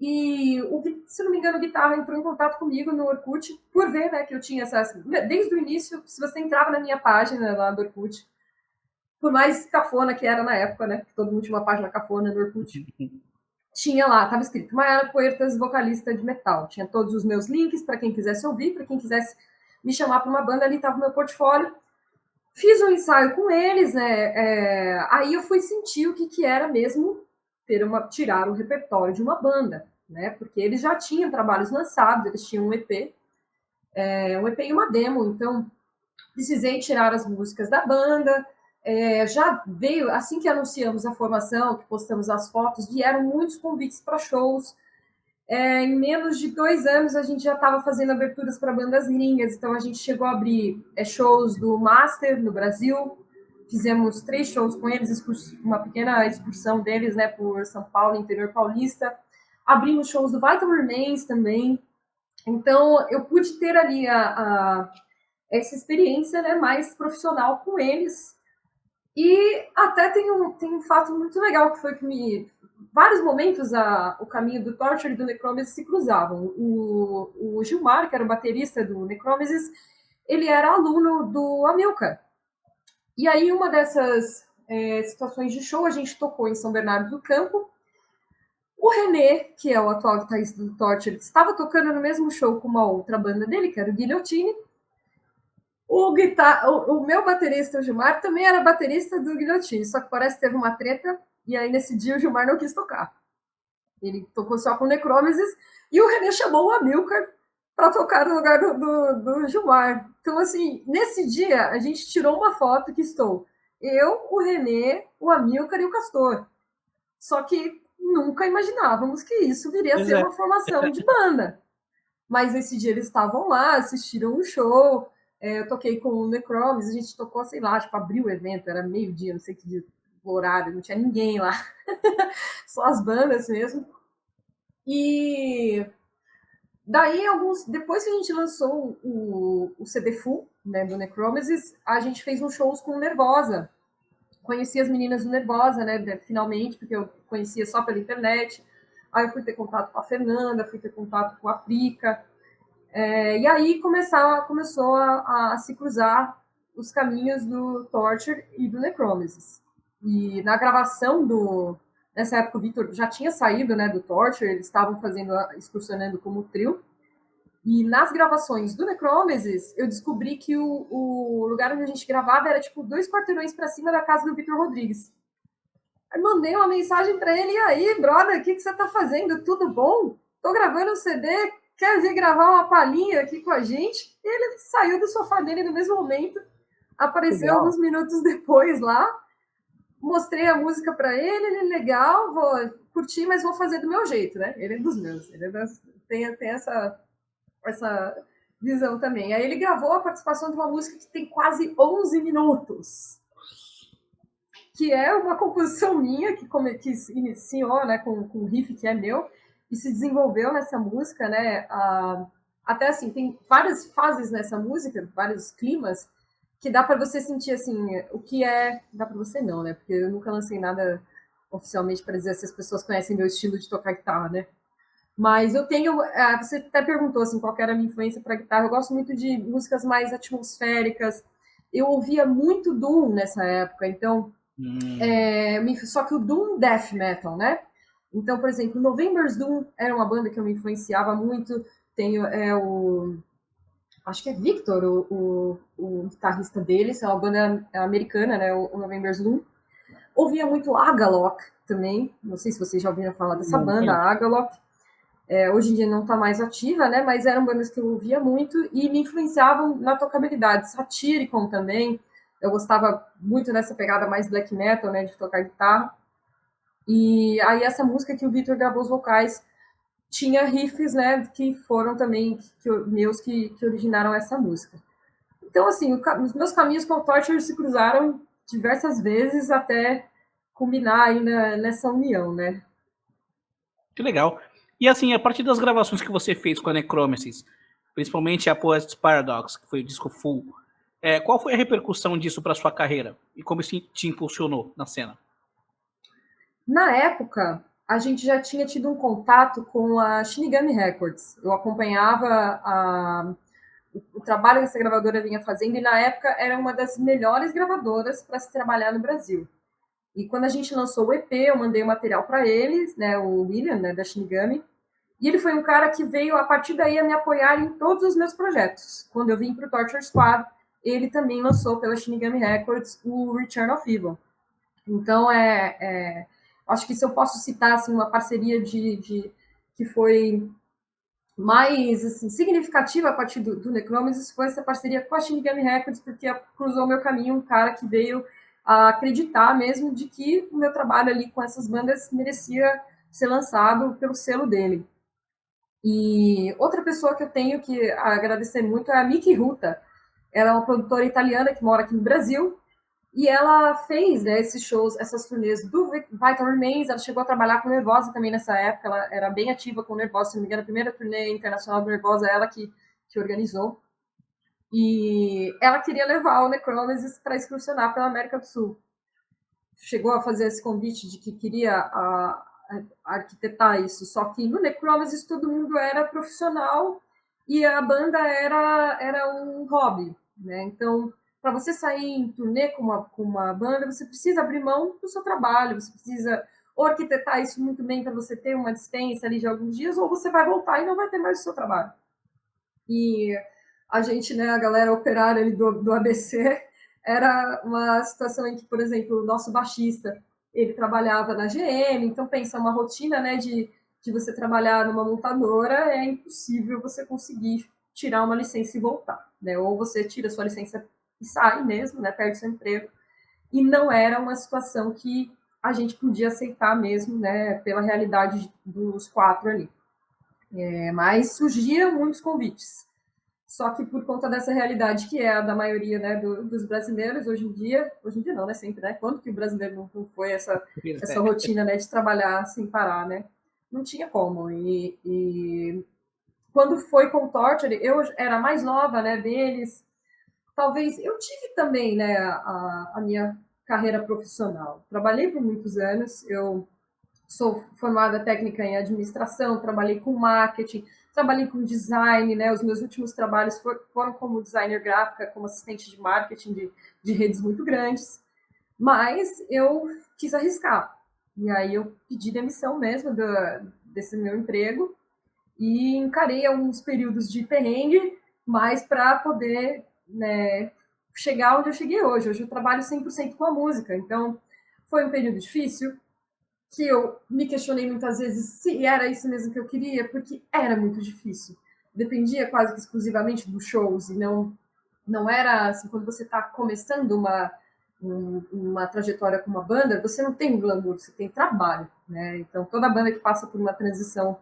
E, se não me engano, o Guitarra entrou em contato comigo no Orkut, por ver, né, que eu tinha essas... Desde o início, se você entrava na minha página lá do Orkut, por mais cafona que era na época, né, que todo mundo tinha uma página cafona no Orkut, tinha lá, tava escrito Mayara Puertas, vocalista de metal. Tinha todos os meus links para quem quisesse ouvir, para quem quisesse me chamar para uma banda, ali tava o meu portfólio. Fiz um ensaio com eles, né, aí eu fui sentir o que era mesmo tirar o repertório de uma banda, né? Porque eles já tinham trabalhos lançados, eles tinham um EP e uma demo, então precisei tirar as músicas da banda. Já veio, assim que anunciamos a formação, que postamos as fotos, vieram muitos convites para shows. Em menos de 2 anos a gente já estava fazendo aberturas para bandas gringas, então a gente chegou a abrir shows do Master no Brasil. Fizemos 3 shows com eles, uma pequena excursão deles, né, por São Paulo, interior paulista. Abrimos shows do Vital Remains também. Então, eu pude ter ali essa experiência, né, mais profissional com eles. E até tem um fato muito legal, que foi que vários momentos o caminho do Torture e do Necromancies se cruzavam. O Gilmar, que era o baterista do Necromancies, ele era aluno do Amilcar. E aí, uma dessas situações de show, a gente tocou em São Bernardo do Campo. O René, que é o atual guitarrista do Torture, estava tocando no mesmo show com uma outra banda dele, que era o Guillotine. O meu baterista, o Gilmar, também era baterista do Guillotine, só que parece que teve uma treta, e aí nesse dia o Gilmar não quis tocar. Ele tocou só com o Necromancies, e o René chamou o Amilcar para tocar no lugar do Gilmar. Então, assim, nesse dia, a gente tirou uma foto que estou eu, o René, o Amilcar e o Castor. Só que nunca imaginávamos que isso viria a ser uma formação de banda. Mas esse dia eles estavam lá, assistiram um show, eu toquei com o Necromancies, a gente tocou, sei lá, tipo, abriu o evento, era meio-dia, não sei que dia, o horário, não tinha ninguém lá. Só as bandas mesmo. E... daí, depois que a gente lançou o CD Full, né, do Necromancies, a gente fez uns shows com o Nervosa. Conheci as meninas do Nervosa, né, finalmente, porque eu conhecia só pela internet. Aí eu fui ter contato com a Fernanda, fui ter contato com a Prica. E aí começou a se cruzar os caminhos do Torture e do Necromancies. E na gravação nessa época o Victor já tinha saído, né, do Torture, eles estavam excursionando como trio. E nas gravações do Necromancies, eu descobri que o lugar onde a gente gravava era tipo 2 quarteirões para cima da casa do Victor Rodrigues. Aí mandei uma mensagem para ele: e aí, brother, o que você tá fazendo? Tudo bom? Tô gravando um CD, quer vir gravar uma palhinha aqui com a gente? E ele saiu do sofá dele no mesmo momento, apareceu alguns minutos depois lá, mostrei a música para ele, legal, vou curtir, mas vou fazer do meu jeito, né? Ele é dos meus, tem essa visão também. Aí ele gravou a participação de uma música que tem quase 11 minutos, que é uma composição minha, que iniciou, né, com um riff que é meu, e se desenvolveu nessa música, né, até assim, tem várias fases nessa música, vários climas, que dá para você sentir, assim, o que é... Dá para você não, né, porque eu nunca lancei nada oficialmente para dizer se as pessoas conhecem meu estilo de tocar guitarra, né. Mas eu tenho... Você até perguntou, assim, qual era a minha influência para guitarra. Eu gosto muito de músicas mais atmosféricas. Eu ouvia muito Doom nessa época, então... só que o Doom Death Metal, né? Então, por exemplo, November's Doom era uma banda que eu me influenciava muito. Tem acho que é Victor, o guitarrista deles, é uma banda americana, né, o November's Loom. Ouvia muito Agalloch também, não sei se vocês já ouviram falar dessa banda, a Agalloch. Hoje em dia não está mais ativa, né, mas eram bandas que eu ouvia muito e me influenciavam na tocabilidade. Satyricon também, eu gostava muito dessa pegada mais black metal, né, de tocar guitarra. E aí essa música que o Victor gravou os vocais tinha riffs, né, que foram também meus que originaram essa música. Então, assim, os meus caminhos com o Torture se cruzaram diversas vezes até culminar aí nessa união, né? Que legal. E assim, a partir das gravações que você fez com a Necromesis, principalmente a Poet's Paradox, que foi o disco full, qual foi a repercussão disso para sua carreira? E como isso te impulsionou na cena? Na época, a gente já tinha tido um contato com a Shinigami Records. Eu acompanhava o trabalho que essa gravadora vinha fazendo e, na época, era uma das melhores gravadoras para se trabalhar no Brasil. E quando a gente lançou o EP, eu mandei o material para eles, né, o William, né, da Shinigami, e ele foi um cara que veio, a partir daí, a me apoiar em todos os meus projetos. Quando eu vim para o Torture Squad, ele também lançou pela Shinigami Records o Return of Evil. Então, acho que se eu posso citar assim, uma parceria que foi mais assim, significativa a partir do Necromesis, foi essa parceria com a Shinigami Records, porque cruzou meu caminho um cara que veio a acreditar mesmo de que o meu trabalho ali com essas bandas merecia ser lançado pelo selo dele. E outra pessoa que eu tenho que agradecer muito é a Miki Ruta. Ela é uma produtora italiana que mora aqui no Brasil, e ela fez, né, esses shows, essas turnês do Vital Remains. Ela chegou a trabalhar com Nervosa também nessa época. Ela era bem ativa com Nervosa, se não me engano, a primeira turnê internacional do Nervosa, ela que organizou. E ela queria levar o Necromesis para excursionar pela América do Sul. Chegou a fazer esse convite de que queria arquitetar isso. Só que no Necromesis todo mundo era profissional e a banda era um hobby, né? Então, para você sair em turnê com uma banda, você precisa abrir mão do seu trabalho, você precisa ou arquitetar isso muito bem para você ter uma dispensa ali de alguns dias, ou você vai voltar e não vai ter mais o seu trabalho. E a gente, né, a galera operária ali do ABC, era uma situação em que, por exemplo, o nosso baixista, ele trabalhava na GM, então pensa, uma rotina, né, de você trabalhar numa montadora, é impossível você conseguir tirar uma licença e voltar, né? Ou você tira sua licença e sai mesmo, né, perde seu emprego. E não era uma situação que a gente podia aceitar mesmo, né, pela realidade dos quatro ali. Mas surgiram muitos convites. Só que por conta dessa realidade que é a da maioria, né, dos brasileiros hoje em dia não, né, sempre, né? Quando que o brasileiro não foi essa rotina, né, de trabalhar sem parar, né? Não tinha como. E quando foi com o Torture, eu era mais nova, né, deles. Talvez eu tive também, né, a minha carreira profissional. Trabalhei por muitos anos. Eu sou formada técnica em administração, trabalhei com marketing, trabalhei com design, né? Os meus últimos trabalhos foram como designer gráfica, como assistente de marketing de redes muito grandes, mas eu quis arriscar. E aí eu pedi demissão mesmo desse meu emprego e encarei alguns períodos de perrengue, mas para poder, né, chegar onde eu cheguei hoje. Hoje eu trabalho 100% com a música, então foi um período difícil, que eu me questionei muitas vezes se era isso mesmo que eu queria, porque era muito difícil. Dependia quase que exclusivamente dos shows, e não era assim, quando você está começando uma trajetória com uma banda, você não tem glamour, você tem trabalho, né? Então, toda banda que passa por uma transição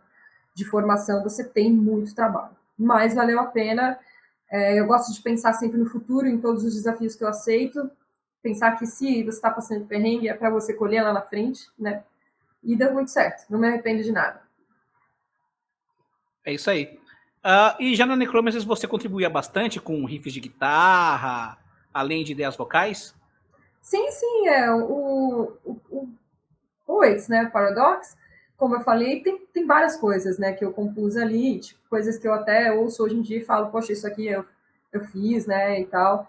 de formação, você tem muito trabalho. Mas valeu a pena. Eu gosto de pensar sempre no futuro, em todos os desafios que eu aceito, pensar que se você está passando perrengue, é para você colher lá na frente, né? E deu muito certo, não me arrependo de nada. É isso aí. E já na Necromesis você contribuía bastante com riffs de guitarra, além de ideias vocais? Sim, o Poets, né, Paradox, como eu falei, tem várias coisas, né, que eu compus ali, tipo, coisas que eu até ouço hoje em dia e falo, poxa, isso aqui eu fiz, né, e tal.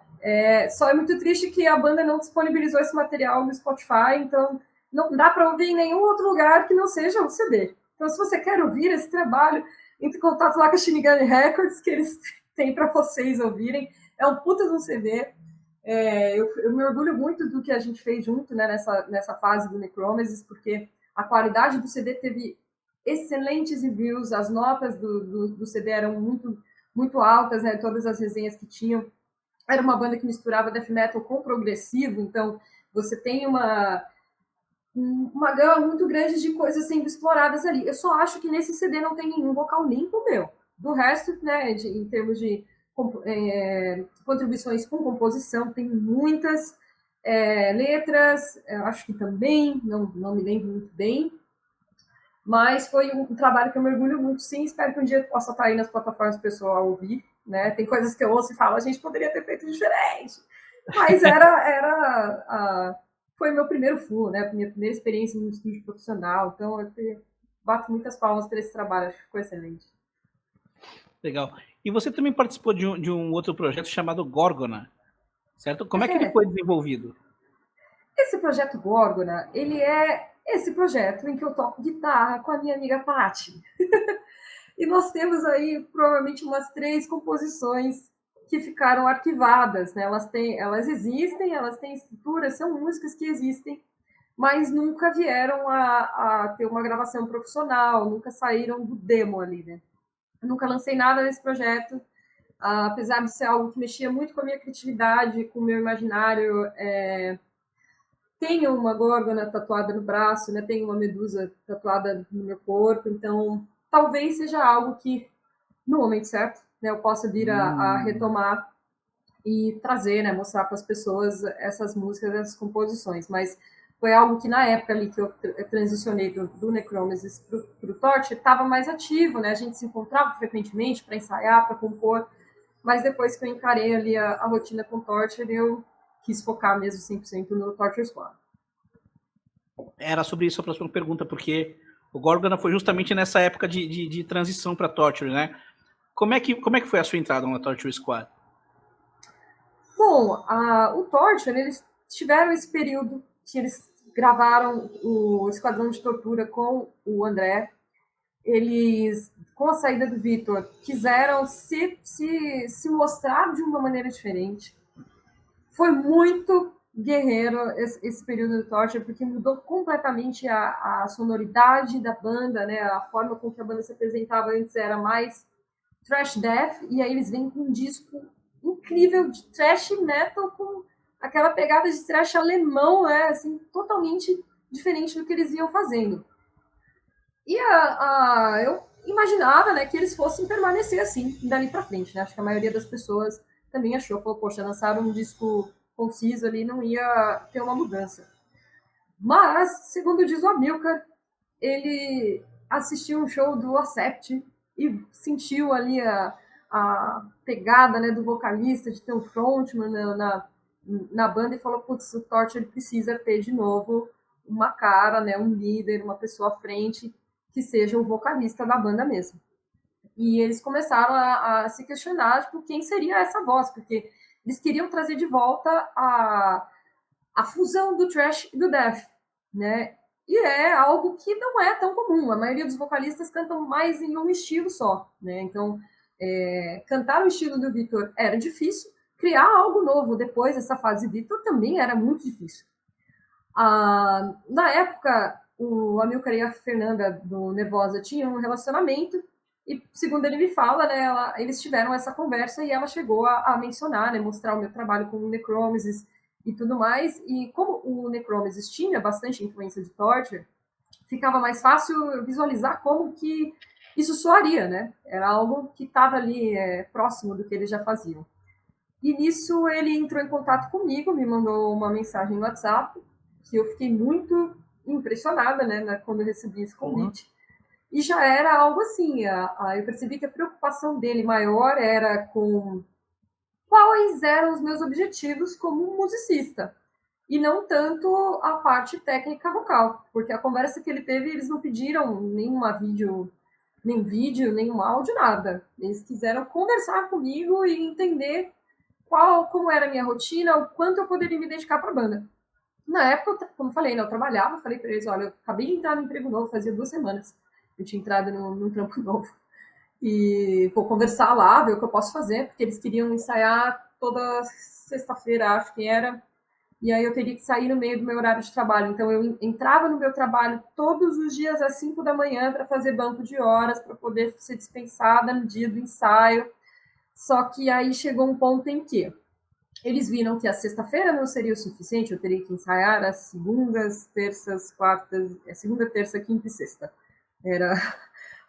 Só é muito triste que a banda não disponibilizou esse material no Spotify, então não dá para ouvir em nenhum outro lugar que não seja o CD. Então, se você quer ouvir esse trabalho, entre em contato lá com a Shinigami Records, que eles têm para vocês ouvirem. É um puta de um CD. Eu me orgulho muito do que a gente fez junto, né, nessa fase do Necromesis, porque a qualidade do CD teve excelentes reviews, as notas do CD eram muito, muito altas, né, todas as resenhas que tinham. Era uma banda que misturava death metal com progressivo, então você tem uma gama muito grande de coisas sendo exploradas ali. Eu só acho que nesse CD não tem nenhum vocal limpo meu. Do resto, né, em termos de contribuições com composição, tem muitas letras, eu acho que também, não me lembro muito bem, mas foi um trabalho que eu mergulho muito, sim, espero que um dia possa estar aí nas plataformas para o pessoal ouvir, né? Tem coisas que eu ouço e falo, a gente poderia ter feito diferente, mas foi meu primeiro full, né? Minha primeira experiência no estúdio profissional, então eu bato muitas palmas por esse trabalho, acho que ficou excelente. Legal. E você também participou de um outro projeto chamado Górgona, certo? Como é que ele foi desenvolvido? Esse projeto Górgona, ele é esse projeto em que eu toco guitarra com a minha amiga Paty. E nós temos aí provavelmente umas 3 composições que ficaram arquivadas, né? Elas existem, elas têm estrutura, são músicas que existem, mas nunca vieram a ter uma gravação profissional, nunca saíram do demo ali, né? Eu nunca lancei nada nesse projeto, apesar de ser algo que mexia muito com a minha criatividade, com o meu imaginário. Tenho uma górgona tatuada no braço, né? Tenho uma medusa tatuada no meu corpo, então talvez seja algo que, no momento certo, né, eu possa vir a retomar e trazer, né, mostrar para as pessoas essas músicas, essas composições. Mas foi algo que na época ali que eu transicionei do Necromesis para o Torture, estava mais ativo, né? A gente se encontrava frequentemente para ensaiar, para compor, mas depois que eu encarei ali a rotina com Torture, eu quis focar mesmo 100% no Torture Squad. Era sobre isso a próxima pergunta, porque o Górgona foi justamente nessa época de transição para Torture, né? Como é que foi a sua entrada na Torture Squad? Bom, o Torture, eles tiveram esse período que eles gravaram o Esquadrão de Tortura com o André. Eles, com a saída do Vitor, quiseram se mostrar de uma maneira diferente. Foi muito guerreiro esse período do Torture, porque mudou completamente a sonoridade da banda, né? A forma com que a banda se apresentava antes era mais thrash death, e aí eles vêm com um disco incrível de thrash metal com aquela pegada de thrash alemão, né? Assim, totalmente diferente do que eles iam fazendo. E eu imaginava, né, que eles fossem permanecer assim dali para frente, né? Acho que a maioria das pessoas também achou, falou, poxa, lançaram um disco conciso ali, não ia ter uma mudança. Mas, segundo diz o Amilcar, ele assistiu um show do Accept e sentiu ali a pegada, né, do vocalista, de ter um frontman na banda, e falou, putz, o Torture precisa ter de novo uma cara, né, um líder, uma pessoa à frente que seja o vocalista da banda mesmo. E eles começaram a se questionar, tipo, quem seria essa voz, porque eles queriam trazer de volta a fusão do thrash e do death, né? E é algo que não é tão comum. A maioria dos vocalistas cantam mais em um estilo só, né? Então, cantar o estilo do Vitor era difícil. Criar algo novo depois dessa fase Vitor também era muito difícil. Na época, o Amilcar e a Fernanda do Nervosa tinham um relacionamento e, segundo ele me fala, né, eles tiveram essa conversa e ela chegou a mencionar, né, mostrar o meu trabalho com o Necromesis e tudo mais. E como o Necromesis tinha bastante influência de Torture, ficava mais fácil visualizar como que isso soaria, né? Era algo que estava ali próximo do que eles já faziam. E nisso ele entrou em contato comigo, me mandou uma mensagem no WhatsApp, que eu fiquei muito impressionada, né, quando eu recebi esse convite. E já era algo assim, eu percebi que a preocupação dele maior era com quais eram os meus objetivos como musicista, e não tanto a parte técnica vocal, porque a conversa que ele teve, eles não pediram nenhum vídeo, nenhum áudio, nada. Eles quiseram conversar comigo e entender como era a minha rotina, o quanto eu poderia me dedicar para a banda. Na época, como eu falei, né, eu trabalhava, falei para eles, olha, eu acabei de entrar no emprego novo, fazia 2 semanas. Eu tinha entrado num trampo novo. e vou conversar lá, ver o que eu posso fazer, porque eles queriam ensaiar toda sexta-feira, acho que era, e aí eu teria que sair no meio do meu horário de trabalho. Então eu entrava no meu trabalho todos os dias às 5 da manhã para fazer banco de horas, para poder ser dispensada no dia do ensaio. Só que aí chegou um ponto em que eles viram que a sexta-feira não seria o suficiente, eu teria que ensaiar as segundas, terças, quartas, segunda, terça, quinta e sexta. Era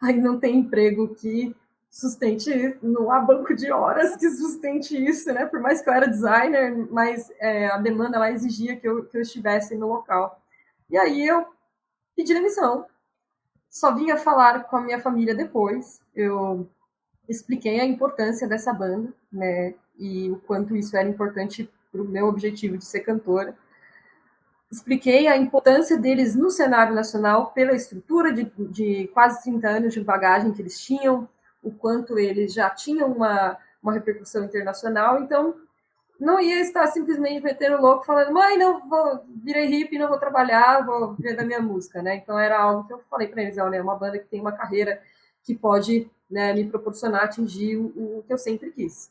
aí não tem emprego que sustente, não há banco de horas que sustente isso, né? Por mais que eu era designer, mas a demanda lá exigia que eu estivesse no local. E aí eu pedi demissão, só vinha falar com a minha família depois, eu expliquei a importância dessa banda, né? E o quanto isso era importante para o meu objetivo de ser cantora. Expliquei a importância deles no cenário nacional pela estrutura de quase 30 anos de bagagem que eles tinham, o quanto eles já tinham uma repercussão internacional. Então, não ia estar simplesmente metendo louco, falando, mãe, não, virei hippie, não vou trabalhar, vou viver da minha música, né? Então, era algo que eu falei para eles, olha, é uma banda que tem uma carreira que pode, né, me proporcionar atingir o que eu sempre quis.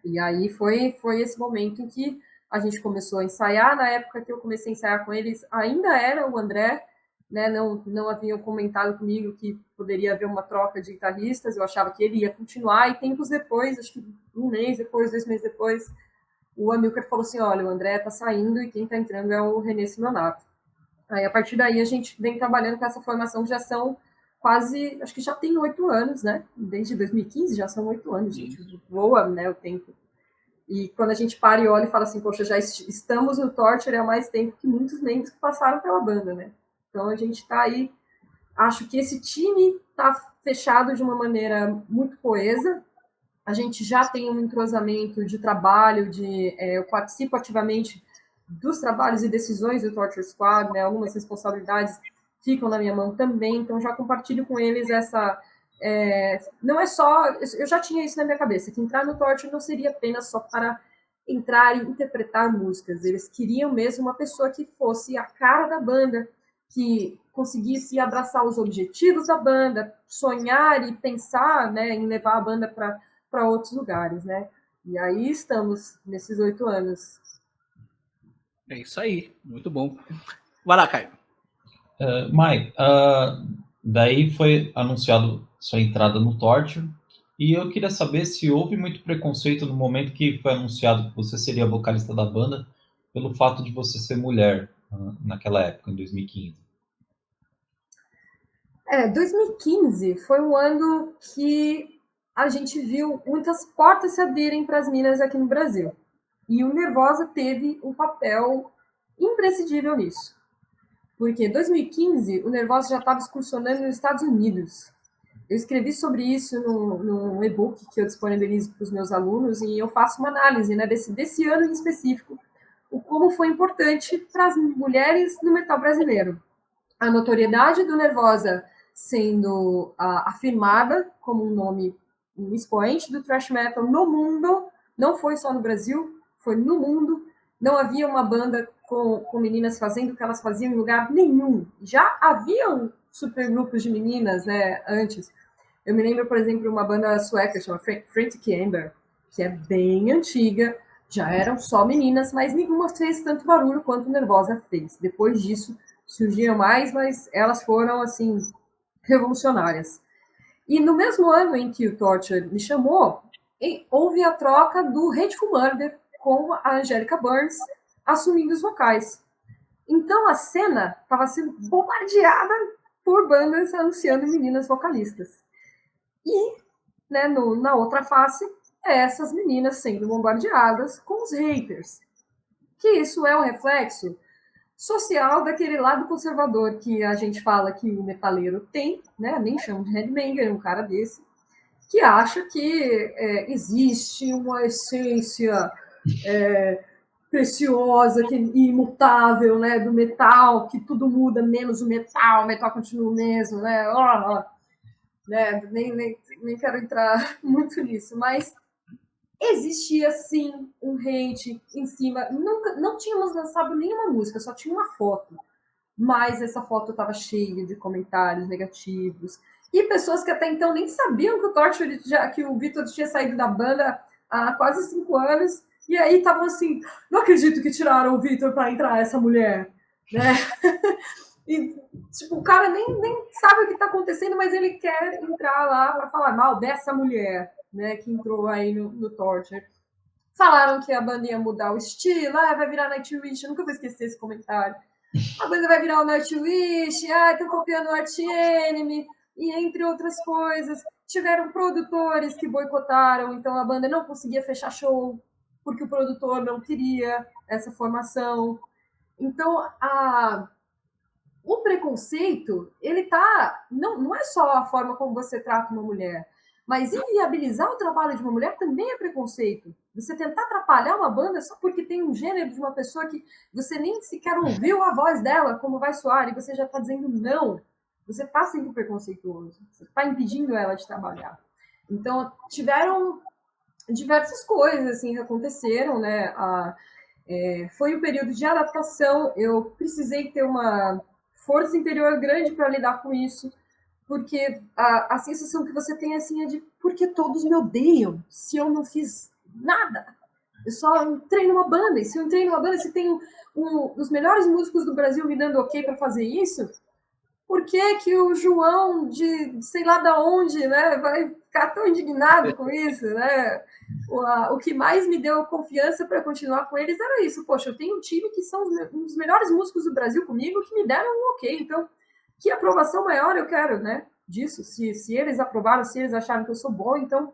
E aí foi esse momento em que a gente começou a ensaiar. Na época que eu comecei a ensaiar com eles, ainda era o André, né? Não haviam comentado comigo que poderia haver uma troca de guitarristas. Eu achava que ele ia continuar. E tempos depois, acho que um mês depois, 2 meses depois, o Amilcar falou assim: olha, o André tá saindo e quem tá entrando é o René Simonato. Aí, a partir daí, a gente vem trabalhando com essa formação que já são quase, acho que já tem 8 anos, né? Desde 2015 já são 8 anos, gente. Voa, né, o tempo. E quando a gente para e olha e fala assim, poxa, já estamos no Torture há mais tempo que muitos membros que passaram pela banda, né? Então a gente está aí, acho que esse time está fechado de uma maneira muito coesa. A gente já tem um entrosamento de trabalho, eu participo ativamente dos trabalhos e decisões do Torture Squad, né? Algumas responsabilidades ficam na minha mão também, então já compartilho com eles essa... não é só... Eu já tinha isso na minha cabeça, que entrar no Torture não seria apenas só para entrar e interpretar músicas. Eles queriam mesmo uma pessoa que fosse a cara da banda, que conseguisse abraçar os objetivos da banda, sonhar e pensar, né, em levar a banda para outros lugares, né? E aí estamos nesses 8 anos. É isso aí, muito bom. Vai lá, Caio. Mai, daí foi anunciado sua entrada no Torture, e eu queria saber se houve muito preconceito no momento que foi anunciado que você seria vocalista da banda, pelo fato de você ser mulher naquela época, em 2015. 2015 foi um ano que a gente viu muitas portas se abrirem para as minas aqui no Brasil. E o Nervosa teve um papel imprescindível nisso. Porque em 2015 o Nervosa já estava excursionando nos Estados Unidos. Eu escrevi sobre isso num e-book que eu disponibilizo para os meus alunos e eu faço uma análise, né, desse ano em específico, o como foi importante para as mulheres no metal brasileiro. A notoriedade do Nervosa sendo afirmada como um expoente do thrash metal no mundo, não foi só no Brasil, foi no mundo. Não havia uma banda com meninas fazendo o que elas faziam em lugar nenhum. Já haviam supergrupos de meninas, né, antes. Eu me lembro, por exemplo, de uma banda sueca chamada Frantic Amber, que é bem antiga, já eram só meninas, mas nenhuma fez tanto barulho quanto Nervosa fez. Depois disso, surgiram mais, mas elas foram, assim, revolucionárias. E no mesmo ano em que o Torture me chamou, houve a troca do Hateful Murder com a Angelica Burns assumindo os vocais. Então a cena estava sendo bombardeada por bandas anunciando meninas vocalistas. E, né, na outra face, essas meninas sendo bombardeadas com os haters. Que isso é um reflexo social daquele lado conservador que a gente fala que o metaleiro tem, né? Nem chamo de headbanger, um cara desse, que acha que existe uma essência preciosa, imutável, né, do metal, que tudo muda menos o metal continua o mesmo, né? Né? Nem quero entrar muito nisso, mas existia sim um hate em cima. Não tínhamos lançado nenhuma música, só tinha uma foto. Mas essa foto estava cheia de comentários negativos. e pessoas que até então nem sabiam que o Torture, que o Vitor tinha saído da banda há quase 5 anos, e aí estavam assim, não acredito que tiraram o Vitor para entrar essa mulher, né? E, tipo, o cara nem sabe o que está acontecendo, mas ele quer entrar lá para falar mal dessa mulher, né, que entrou aí no Torture. Falaram que a banda ia mudar o estilo, vai virar Nightwish, eu nunca vou esquecer esse comentário. A banda vai virar o Nightwish, estão copiando o Arch Enemy, e entre outras coisas. Tiveram produtores que boicotaram, então a banda não conseguia fechar show, porque o produtor não queria essa formação. Então, o preconceito, ele tá. Não é só a forma como você trata uma mulher, mas inviabilizar o trabalho de uma mulher também é preconceito. Você tentar atrapalhar uma banda só porque tem um gênero de uma pessoa que você nem sequer ouviu a voz dela, como vai soar, e você já está dizendo não. Você está sendo preconceituoso. Você está impedindo ela de trabalhar. Então, tiveram diversas coisas assim, que aconteceram, né? Foi um período de adaptação. Eu precisei ter uma força interior grande para lidar com isso, porque a sensação que você tem assim é de porque todos me odeiam se eu não fiz nada. Eu só entrei numa banda, e se eu entrei numa banda, se tem um dos melhores músicos do Brasil me dando ok para fazer isso, por que que o João de sei lá da onde, né, vai ficar tão indignado com isso, né? O que mais me deu confiança para continuar com eles era isso. Poxa, eu tenho um time que são um dos melhores músicos do Brasil comigo, que me deram um ok. Então, que aprovação maior eu quero, né? Disso. Se eles aprovaram, se eles acharam que eu sou bom, então,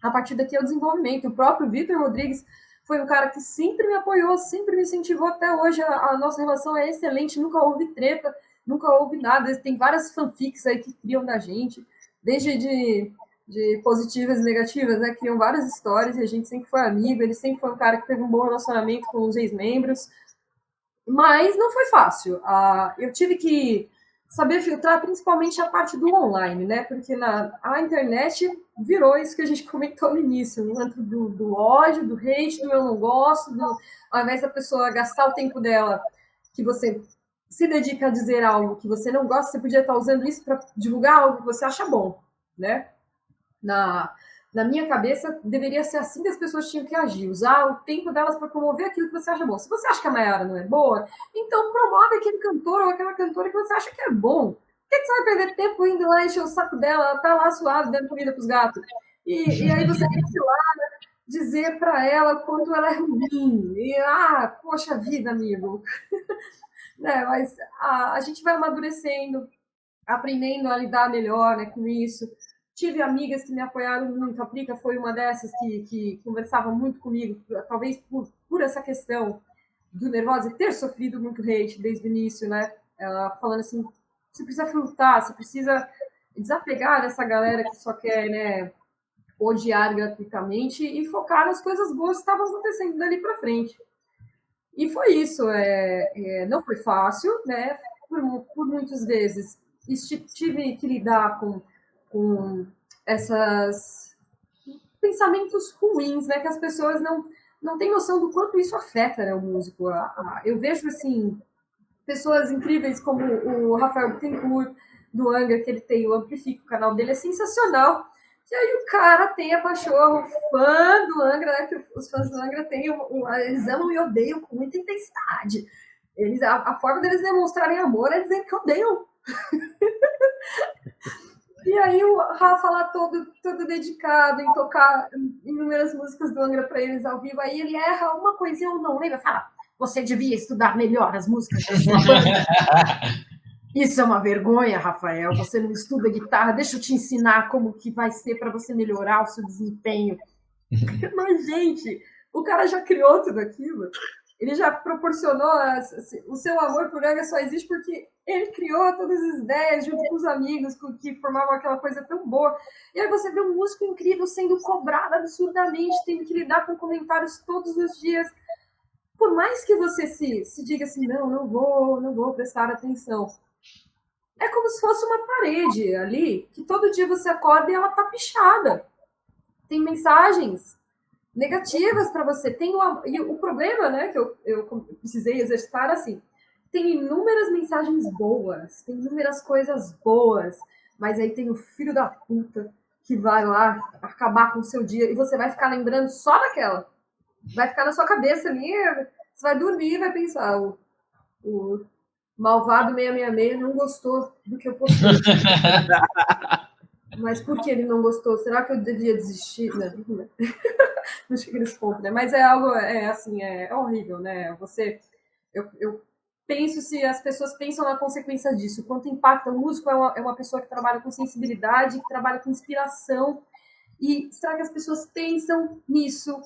a partir daqui é o desenvolvimento. O próprio Vitor Rodrigues foi um cara que sempre me apoiou, sempre me incentivou. Até hoje a nossa relação é excelente, nunca houve treta, nunca houve nada. Tem várias fanfics aí que criam da gente, desde de positivas e negativas, né? Criam várias histórias e a gente sempre foi amigo. Ele sempre foi um cara que teve um bom relacionamento com os ex-membros, mas não foi fácil. Eu tive que saber filtrar principalmente a parte do online, né? Porque a internet virou isso que a gente comentou no início, um antro do ódio, do hate, do eu não gosto, ao invés da pessoa gastar o tempo dela, que você se dedica a dizer algo que você não gosta, você podia estar usando isso para divulgar algo que você acha bom, né? Na minha cabeça, deveria ser assim que as pessoas tinham que agir, usar o tempo delas para promover aquilo que você acha bom. Se você acha que a Mayara não é boa, então promove aquele cantor ou aquela cantora que você acha que é bom. Por que você vai perder tempo indo lá encher o saco dela? Ela tá lá suave, dando comida para os gatos. E aí você tem que ir lá, né, dizer para ela quanto ela é ruim. Poxa vida, amigo. Né, mas a gente vai amadurecendo, aprendendo a lidar melhor, né, com isso. Tive amigas que me apoiaram muito. A Prica foi uma dessas que conversava muito comigo, talvez por essa questão do Nervosa e ter sofrido muito hate desde o início, né? Ela falando assim, você precisa filtrar, você precisa desapegar dessa galera que só quer, né, odiar gratuitamente e focar nas coisas boas que estavam acontecendo dali para frente. E foi isso. Não foi fácil, né? Por muitas vezes tive que lidar com esses pensamentos ruins, né? Que as pessoas não têm noção do quanto isso afeta, né, o músico. Eu vejo, assim, pessoas incríveis como o Rafael Bittencourt, do Angra, que ele tem o Amplifica, o canal dele é sensacional. E aí o cara tem a pachorra, o fã do Angra, né? Que os fãs do Angra têm eles amam e odeiam com muita intensidade. A forma deles demonstrarem amor é dizer que odeiam. E aí o Rafa lá todo dedicado em tocar inúmeras músicas do Angra para eles ao vivo. Aí ele erra uma coisinha ou não lembra, fala, você devia estudar melhor as músicas da sua banda. Isso é uma vergonha, Rafael. Você não estuda guitarra. Deixa eu te ensinar como que vai ser para você melhorar o seu desempenho. Mas, gente, o cara já criou tudo aquilo. Ele já proporcionou o seu amor por Angra só existe porque ele criou todas as ideias junto com os amigos que formavam aquela coisa tão boa. E aí você vê um músico incrível sendo cobrado absurdamente, tendo que lidar com comentários todos os dias. Por mais que você se diga assim, não vou prestar atenção. É como se fosse uma parede ali, que todo dia você acorda e ela tá pichada. Tem mensagens negativas para você. E o problema, né, que eu precisei exercitar assim, tem inúmeras mensagens boas, tem inúmeras coisas boas, Mas aí tem o filho da puta que vai lá acabar com o seu dia e você vai ficar lembrando só daquela. Vai ficar na sua cabeça ali, você vai dormir e vai pensar, o malvado 666 não gostou do que eu postei. Mas por que ele não gostou? Será que eu devia desistir? Não chega nesse ponto, né? Mas é algo, assim, é horrível, né? Eu penso se as pessoas pensam na consequência disso, quanto impacta. O músico é uma pessoa que trabalha com sensibilidade, que trabalha com inspiração. E será que as pessoas pensam nisso?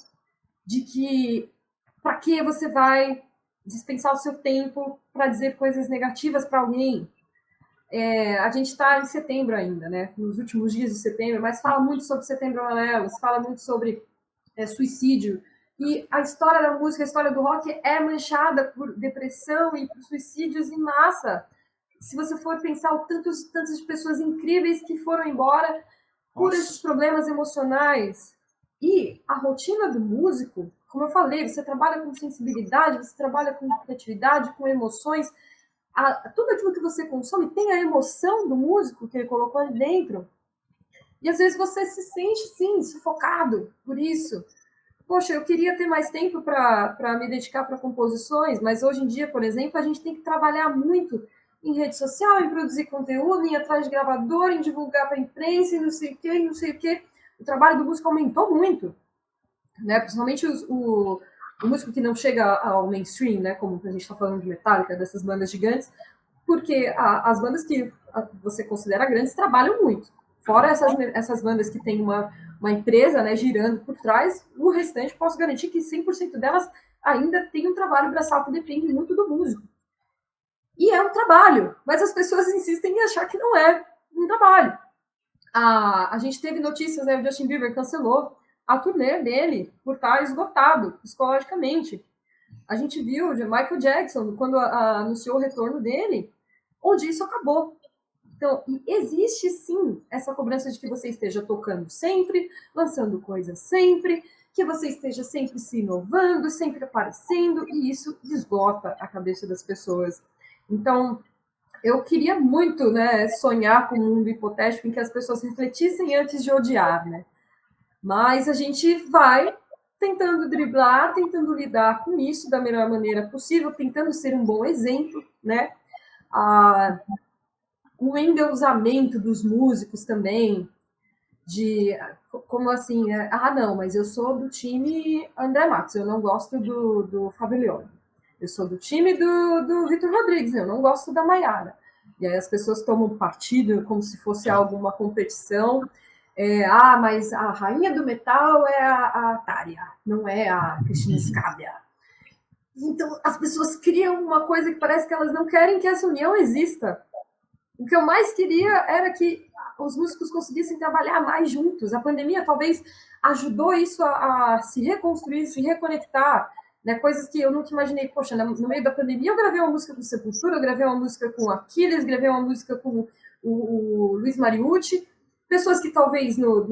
De que para que você vai dispensar o seu tempo para dizer coisas negativas para alguém? A gente está em setembro ainda, né? Nos últimos dias de setembro, mas fala muito sobre Setembro Amarelo, fala muito sobre suicídio. E a história da música, a história do rock é manchada por depressão e por suicídios em massa. Se você for pensar o tantas de pessoas incríveis que foram embora por esses problemas emocionais. E a rotina do músico, como eu falei, você trabalha com sensibilidade, você trabalha com criatividade, com emoções. Tudo aquilo que você consome tem a emoção do músico que ele colocou ali dentro. E às vezes você se sente, sim, sufocado por isso. Poxa, eu queria ter mais tempo para me dedicar para composições, mas hoje em dia, por exemplo, a gente tem que trabalhar muito em rede social, em produzir conteúdo, em ir atrás de gravador, em divulgar para a imprensa, e não sei o quê, não sei o quê. O trabalho do músico aumentou muito, né? Principalmente o músico que não chega ao mainstream, né? Como a gente está falando de Metallica, dessas bandas gigantes, porque as bandas que você considera grandes trabalham muito. Fora essas bandas que têm uma empresa, né, girando por trás, o restante posso garantir que 100% delas ainda tem um trabalho braçal que depende muito do músico. E é um trabalho, mas as pessoas insistem em achar que não é um trabalho. A gente teve notícias, né, o Justin Bieber cancelou a turnê dele por estar esgotado psicologicamente. A gente viu o Michael Jackson, quando anunciou o retorno dele, onde isso acabou. Então, existe sim essa cobrança de que você esteja tocando sempre, lançando coisas sempre, que você esteja sempre se inovando, sempre aparecendo, e isso esgota a cabeça das pessoas. Então, eu queria muito, né, sonhar com um mundo hipotético em que as pessoas refletissem antes de odiar, né? Mas a gente vai tentando driblar, tentando lidar com isso da melhor maneira possível, tentando ser um bom exemplo, né? O endeusamento dos músicos também, de como assim, não, mas eu sou do time André Matos, eu não gosto do Fábio Leone. Eu sou do time do Vitor Rodrigues, eu não gosto da Maiara. E aí as pessoas tomam partido como se fosse alguma competição. Mas a rainha do metal é a Tária, não é a Cristina Scabia. Então as pessoas criam uma coisa que parece que elas não querem que essa união exista. O que eu mais queria era que os músicos conseguissem trabalhar mais juntos. A pandemia talvez ajudou isso a se reconstruir, se reconectar, né? Coisas que eu nunca imaginei. Poxa, no meio da pandemia eu gravei uma música com Sepultura, eu gravei uma música com Aquiles, gravei uma música com o Luiz Mariucci. Pessoas que talvez no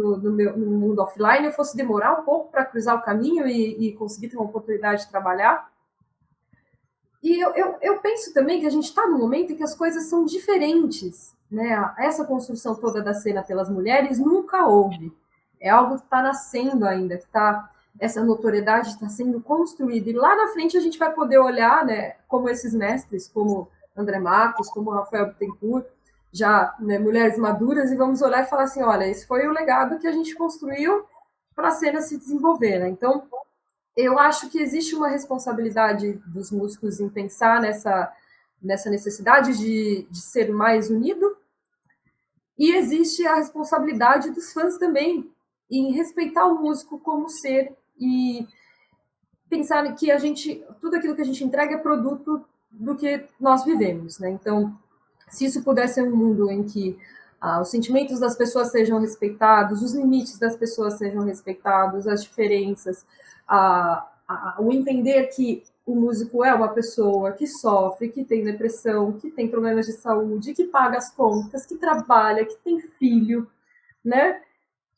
mundo offline eu fosse demorar um pouco para cruzar o caminho e conseguir ter uma oportunidade de trabalhar. E eu penso também que a gente está num momento em que as coisas são diferentes, né? Essa construção toda da cena pelas mulheres nunca houve. É algo que está nascendo ainda, que essa notoriedade está sendo construída. E lá na frente a gente vai poder olhar, né, como esses mestres, como André Matos, como Rafael Bittencourt, já, né, mulheres maduras, e vamos olhar e falar assim, olha, esse foi o legado que a gente construiu para a cena se desenvolver, né? Então, eu acho que existe uma responsabilidade dos músicos em pensar nessa necessidade de ser mais unido, e existe a responsabilidade dos fãs também em respeitar o músico como ser e pensar que tudo aquilo que a gente entrega é produto do que nós vivemos, né? Então, se isso pudesse ser um mundo em que os sentimentos das pessoas sejam respeitados, os limites das pessoas sejam respeitados, as diferenças, o entender que o músico é uma pessoa que sofre, que tem depressão, que tem problemas de saúde, que paga as contas, que trabalha, que tem filho, né?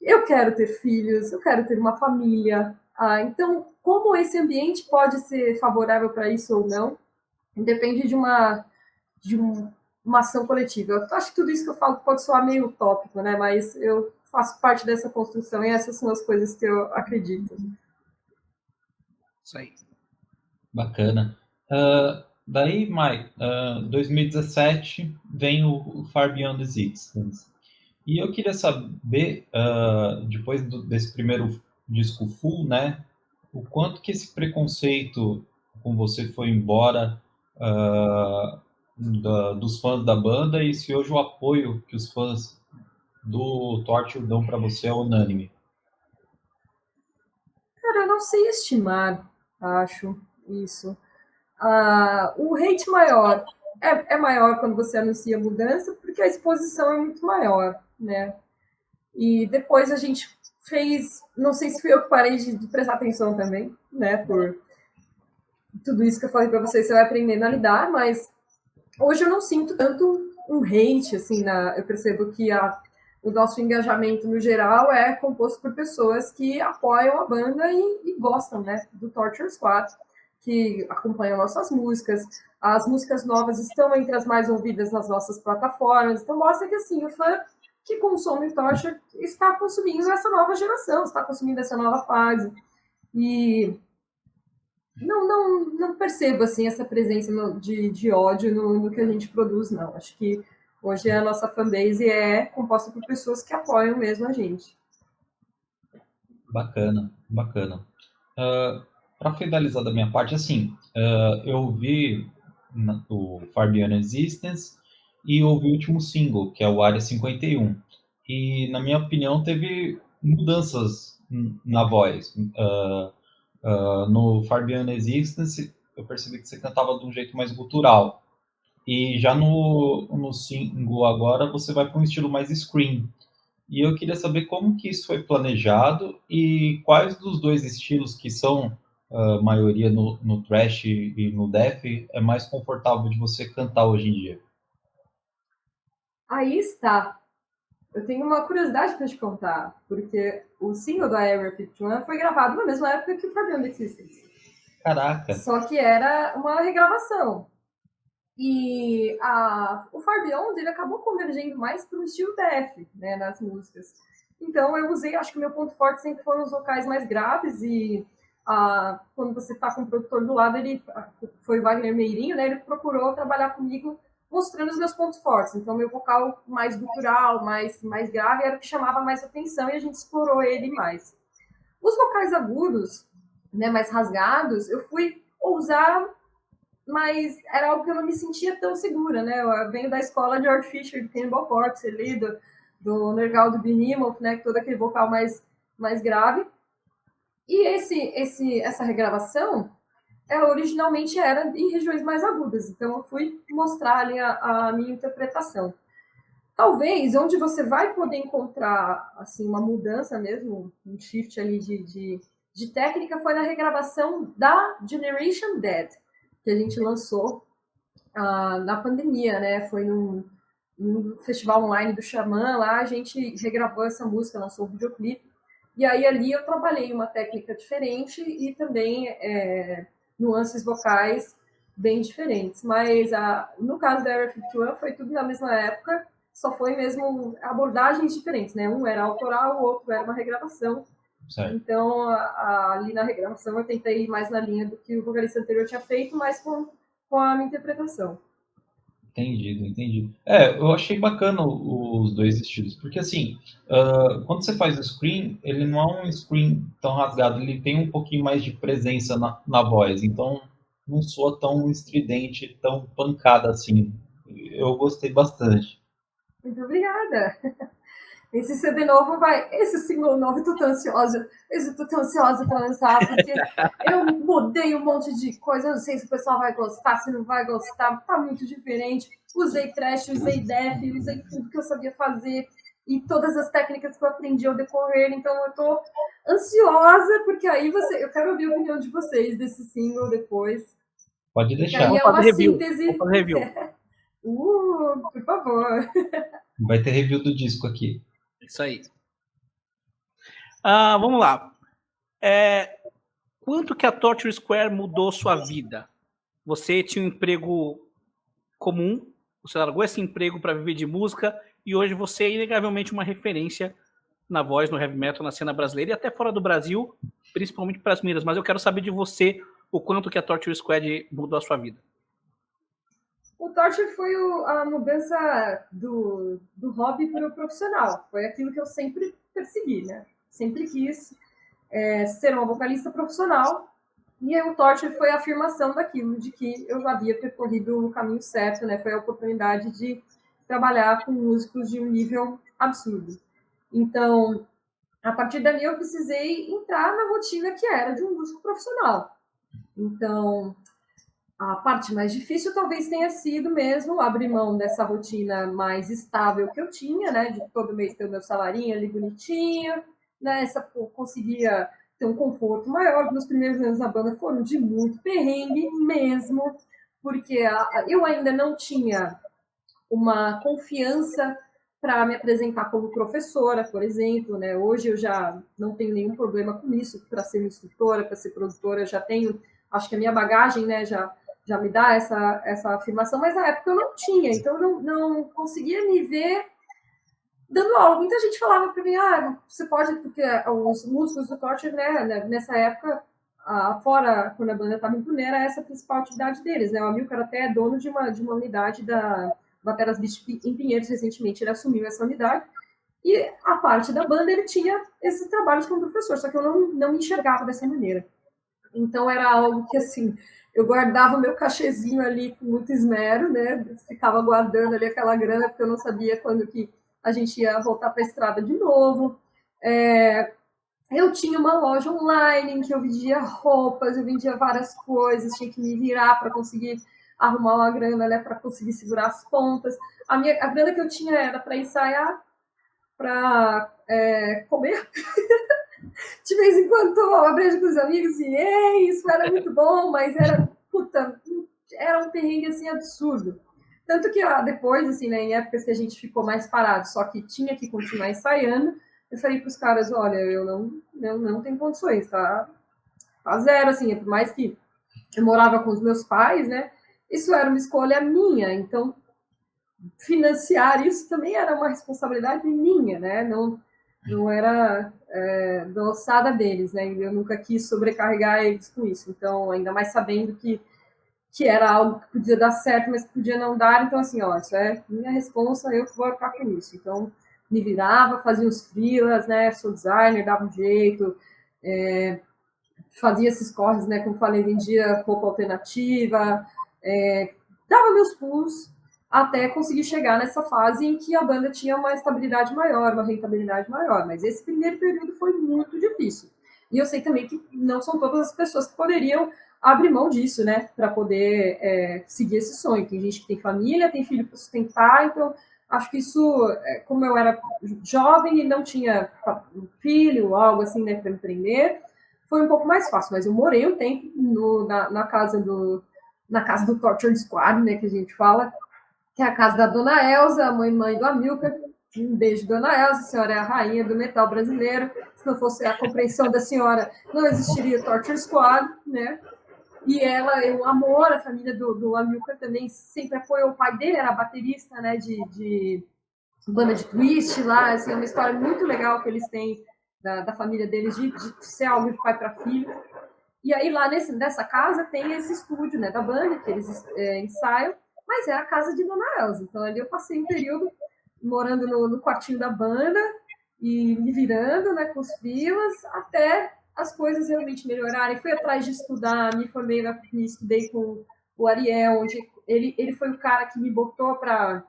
Eu quero ter filhos, eu quero ter uma família. Então, como esse ambiente pode ser favorável para isso ou não, depende de uma ação coletiva. Eu acho que tudo isso que eu falo pode soar meio utópico, né? Mas eu faço parte dessa construção e essas são as coisas que eu acredito. Isso aí. Bacana. Daí, Mai, 2017 vem o Far Beyond Existence. E eu queria saber, depois desse primeiro disco full, né, o quanto que esse preconceito com você foi embora dos fãs da banda e se hoje o apoio que os fãs do Torture dão para você é unânime. Cara, eu não sei estimar, acho, isso. O hate maior é maior quando você anuncia mudança, porque a exposição é muito maior, né? E depois a gente fez, não sei se fui eu que parei de prestar atenção também, né? Por tudo isso que eu falei para vocês, você vai aprendendo a lidar, mas hoje eu não sinto tanto um hate, assim, eu percebo que o nosso engajamento no geral é composto por pessoas que apoiam a banda e gostam, né, do Torture Squad, que acompanham nossas músicas. As músicas novas estão entre as mais ouvidas nas nossas plataformas, então mostra que, assim, o fã que consome Torture está consumindo essa nova geração, está consumindo essa nova fase. E não percebo assim essa presença de ódio no que a gente produz, não. Acho que hoje a nossa fanbase é composta por pessoas que apoiam mesmo a gente. Bacana, bacana. Para finalizar da minha parte, assim, eu vi o Far Beyond Existence e ouvi o último single, que é o Área 51. E, na minha opinião, teve mudanças na voz. No Far Beyond Existence, eu percebi que você cantava de um jeito mais gutural. E já no single agora, você vai para um estilo mais scream. E eu queria saber como que isso foi planejado e quais dos dois estilos que são maioria no thrash e no death é mais confortável de você cantar hoje em dia. Aí está. Eu tenho uma curiosidade para te contar, porque o single da Area 51 foi gravado na mesma época que o Far Beyond Existence. Caraca! Só que era uma regravação. E o Far Beyond ele acabou convergendo mais para o estilo death, né, nas músicas. Então eu usei, acho que o meu ponto forte sempre foram os vocais mais graves e quando você está com o produtor do lado, foi o Wagner Meirinho, né, ele procurou trabalhar comigo mostrando os meus pontos fortes. Então meu vocal mais gutural, mais grave era o que chamava mais atenção e a gente explorou ele mais. Os vocais agudos, né, mais rasgados, eu fui ousar, mas era algo que eu não me sentia tão segura, né? Eu venho da escola de George Fisher, do Cannibal Corpse, ali, do Nergal, do Behemoth, né? Todo aquele vocal mais grave. E essa regravação, ela originalmente era em regiões mais agudas, então eu fui mostrar ali a minha interpretação. Talvez, onde você vai poder encontrar assim, uma mudança mesmo, um shift ali de técnica, foi na regravação da Generation Dead, que a gente lançou na pandemia, né? Foi num festival online do Xamã, lá a gente regravou essa música, lançou um videoclipe. E aí ali eu trabalhei uma técnica diferente e também nuances vocais bem diferentes. Mas no caso da Area 51 foi tudo na mesma época, só foi mesmo abordagens diferentes, né? Um era autoral, o outro era uma regravação. Certo. Então, ali na regravação eu tentei ir mais na linha do que o vocalista anterior tinha feito, mas com a minha interpretação. Entendido. Eu achei bacana os dois estilos, porque assim, quando você faz o scream, ele não é um scream tão rasgado, ele tem um pouquinho mais de presença na voz, então não soa tão estridente, tão pancada assim. Eu gostei bastante. Muito obrigada. Esse CD novo esse single novo, eu tô tão ansiosa pra lançar, porque eu mudei um monte de coisa, eu não sei se o pessoal vai gostar, se não vai gostar, tá muito diferente. Usei thrash, usei death, usei tudo que eu sabia fazer e todas as técnicas que eu aprendi ao decorrer, então eu tô ansiosa, porque aí eu quero ouvir a opinião de vocês desse single depois. Pode Porque deixar. aí é uma síntese. Vou fazer review. Por favor. Vai ter review do disco aqui. Isso aí. Vamos lá. Quanto que a Torture Square mudou sua vida? Você tinha um emprego comum, você largou esse emprego para viver de música e hoje você é inegavelmente uma referência na voz, no heavy metal, na cena brasileira e até fora do Brasil, principalmente para as minas. Mas eu quero saber de você o quanto que a Torture Squad mudou a sua vida. O Torture foi a mudança do hobby para o profissional. Foi aquilo que eu sempre persegui, né? Sempre quis ser uma vocalista profissional. E o Torture foi a afirmação daquilo, de que eu havia percorrido o caminho certo, né? Foi a oportunidade de trabalhar com músicos de um nível absurdo. Então, a partir dali eu precisei entrar na rotina que era de um músico profissional. Então, a parte mais difícil talvez tenha sido mesmo abrir mão dessa rotina mais estável que eu tinha, né? De todo mês ter o meu salarinho ali bonitinho, né? Conseguia ter um conforto maior. Meus primeiros anos na banda foram de muito perrengue mesmo, porque eu ainda não tinha uma confiança para me apresentar como professora, por exemplo, né? Hoje eu já não tenho nenhum problema com isso, para ser instrutora, para ser produtora, já tenho, acho que a minha bagagem, né, já me dá essa afirmação, mas na época eu não tinha, então eu não conseguia me ver dando aula. Muita gente falava para mim, você pode, porque os músicos do Torture, né, nessa época, fora quando a banda estava em turnê, era essa a principal atividade deles, né? O Amilcar até é dono de uma unidade da Bateras Beach em Pinheiros, recentemente ele assumiu essa unidade, e a parte da banda ele tinha esses trabalhos como professor, só que eu não me enxergava dessa maneira. Então era algo que, assim, eu guardava o meu cachezinho ali com muito esmero, né? Ficava guardando ali aquela grana, porque eu não sabia quando que a gente ia voltar para a estrada de novo. Eu tinha uma loja online em que eu vendia roupas, eu vendia várias coisas, tinha que me virar para conseguir arrumar uma grana, né, para conseguir segurar as pontas. A grana que eu tinha era para ensaiar, para comer. De vez em quando tomava breja com os amigos e isso era muito bom, mas era um perrengue assim absurdo. Tanto que depois, assim, né, em épocas que a gente ficou mais parado, só que tinha que continuar ensaiando, eu falei para os caras, olha, eu não tenho condições, tá zero, assim, por mais que eu morava com os meus pais, né, isso era uma escolha minha, então financiar isso também era uma responsabilidade minha, né, não era da ossada deles, né, eu nunca quis sobrecarregar eles com isso, então, ainda mais sabendo que era algo que podia dar certo, mas que podia não dar, então assim, isso é minha responsa, eu que vou arcar com isso, então me virava, fazia os freelas, né, sou designer, dava um jeito, fazia esses corres, né, como falei, vendia roupa alternativa, dava meus pulos até conseguir chegar nessa fase em que a banda tinha uma estabilidade maior, uma rentabilidade maior, mas esse primeiro período foi muito difícil. E eu sei também que não são todas as pessoas que poderiam abrir mão disso, né, para poder seguir esse sonho. Tem gente que tem família, tem filho para sustentar, então acho que isso, como eu era jovem e não tinha filho, algo assim, né, para empreender, foi um pouco mais fácil, mas eu morei um tempo na casa do Torture Squad, né, que a gente fala, que é a casa da Dona Elza, a mãe do Amilcar. Um beijo, Dona Elza, a senhora é a rainha do metal brasileiro. Se não fosse a compreensão da senhora, não existiria o Torture Squad, né? E ela, o amor, a família do Amilcar também sempre apoiou. O pai dele era baterista, né, de banda de twist lá, assim, é uma história muito legal que eles têm da família deles, de ser algo de pai para filho. E aí lá nessa casa tem esse estúdio, né, da banda, que eles ensaiam, mas é a casa de Dona Elza. Então ali eu passei um período morando no quartinho da banda e me virando, né, com os frilas, até as coisas realmente melhorarem. Fui atrás de estudar, me formei, estudei com o Ariel, onde ele foi o cara que me botou para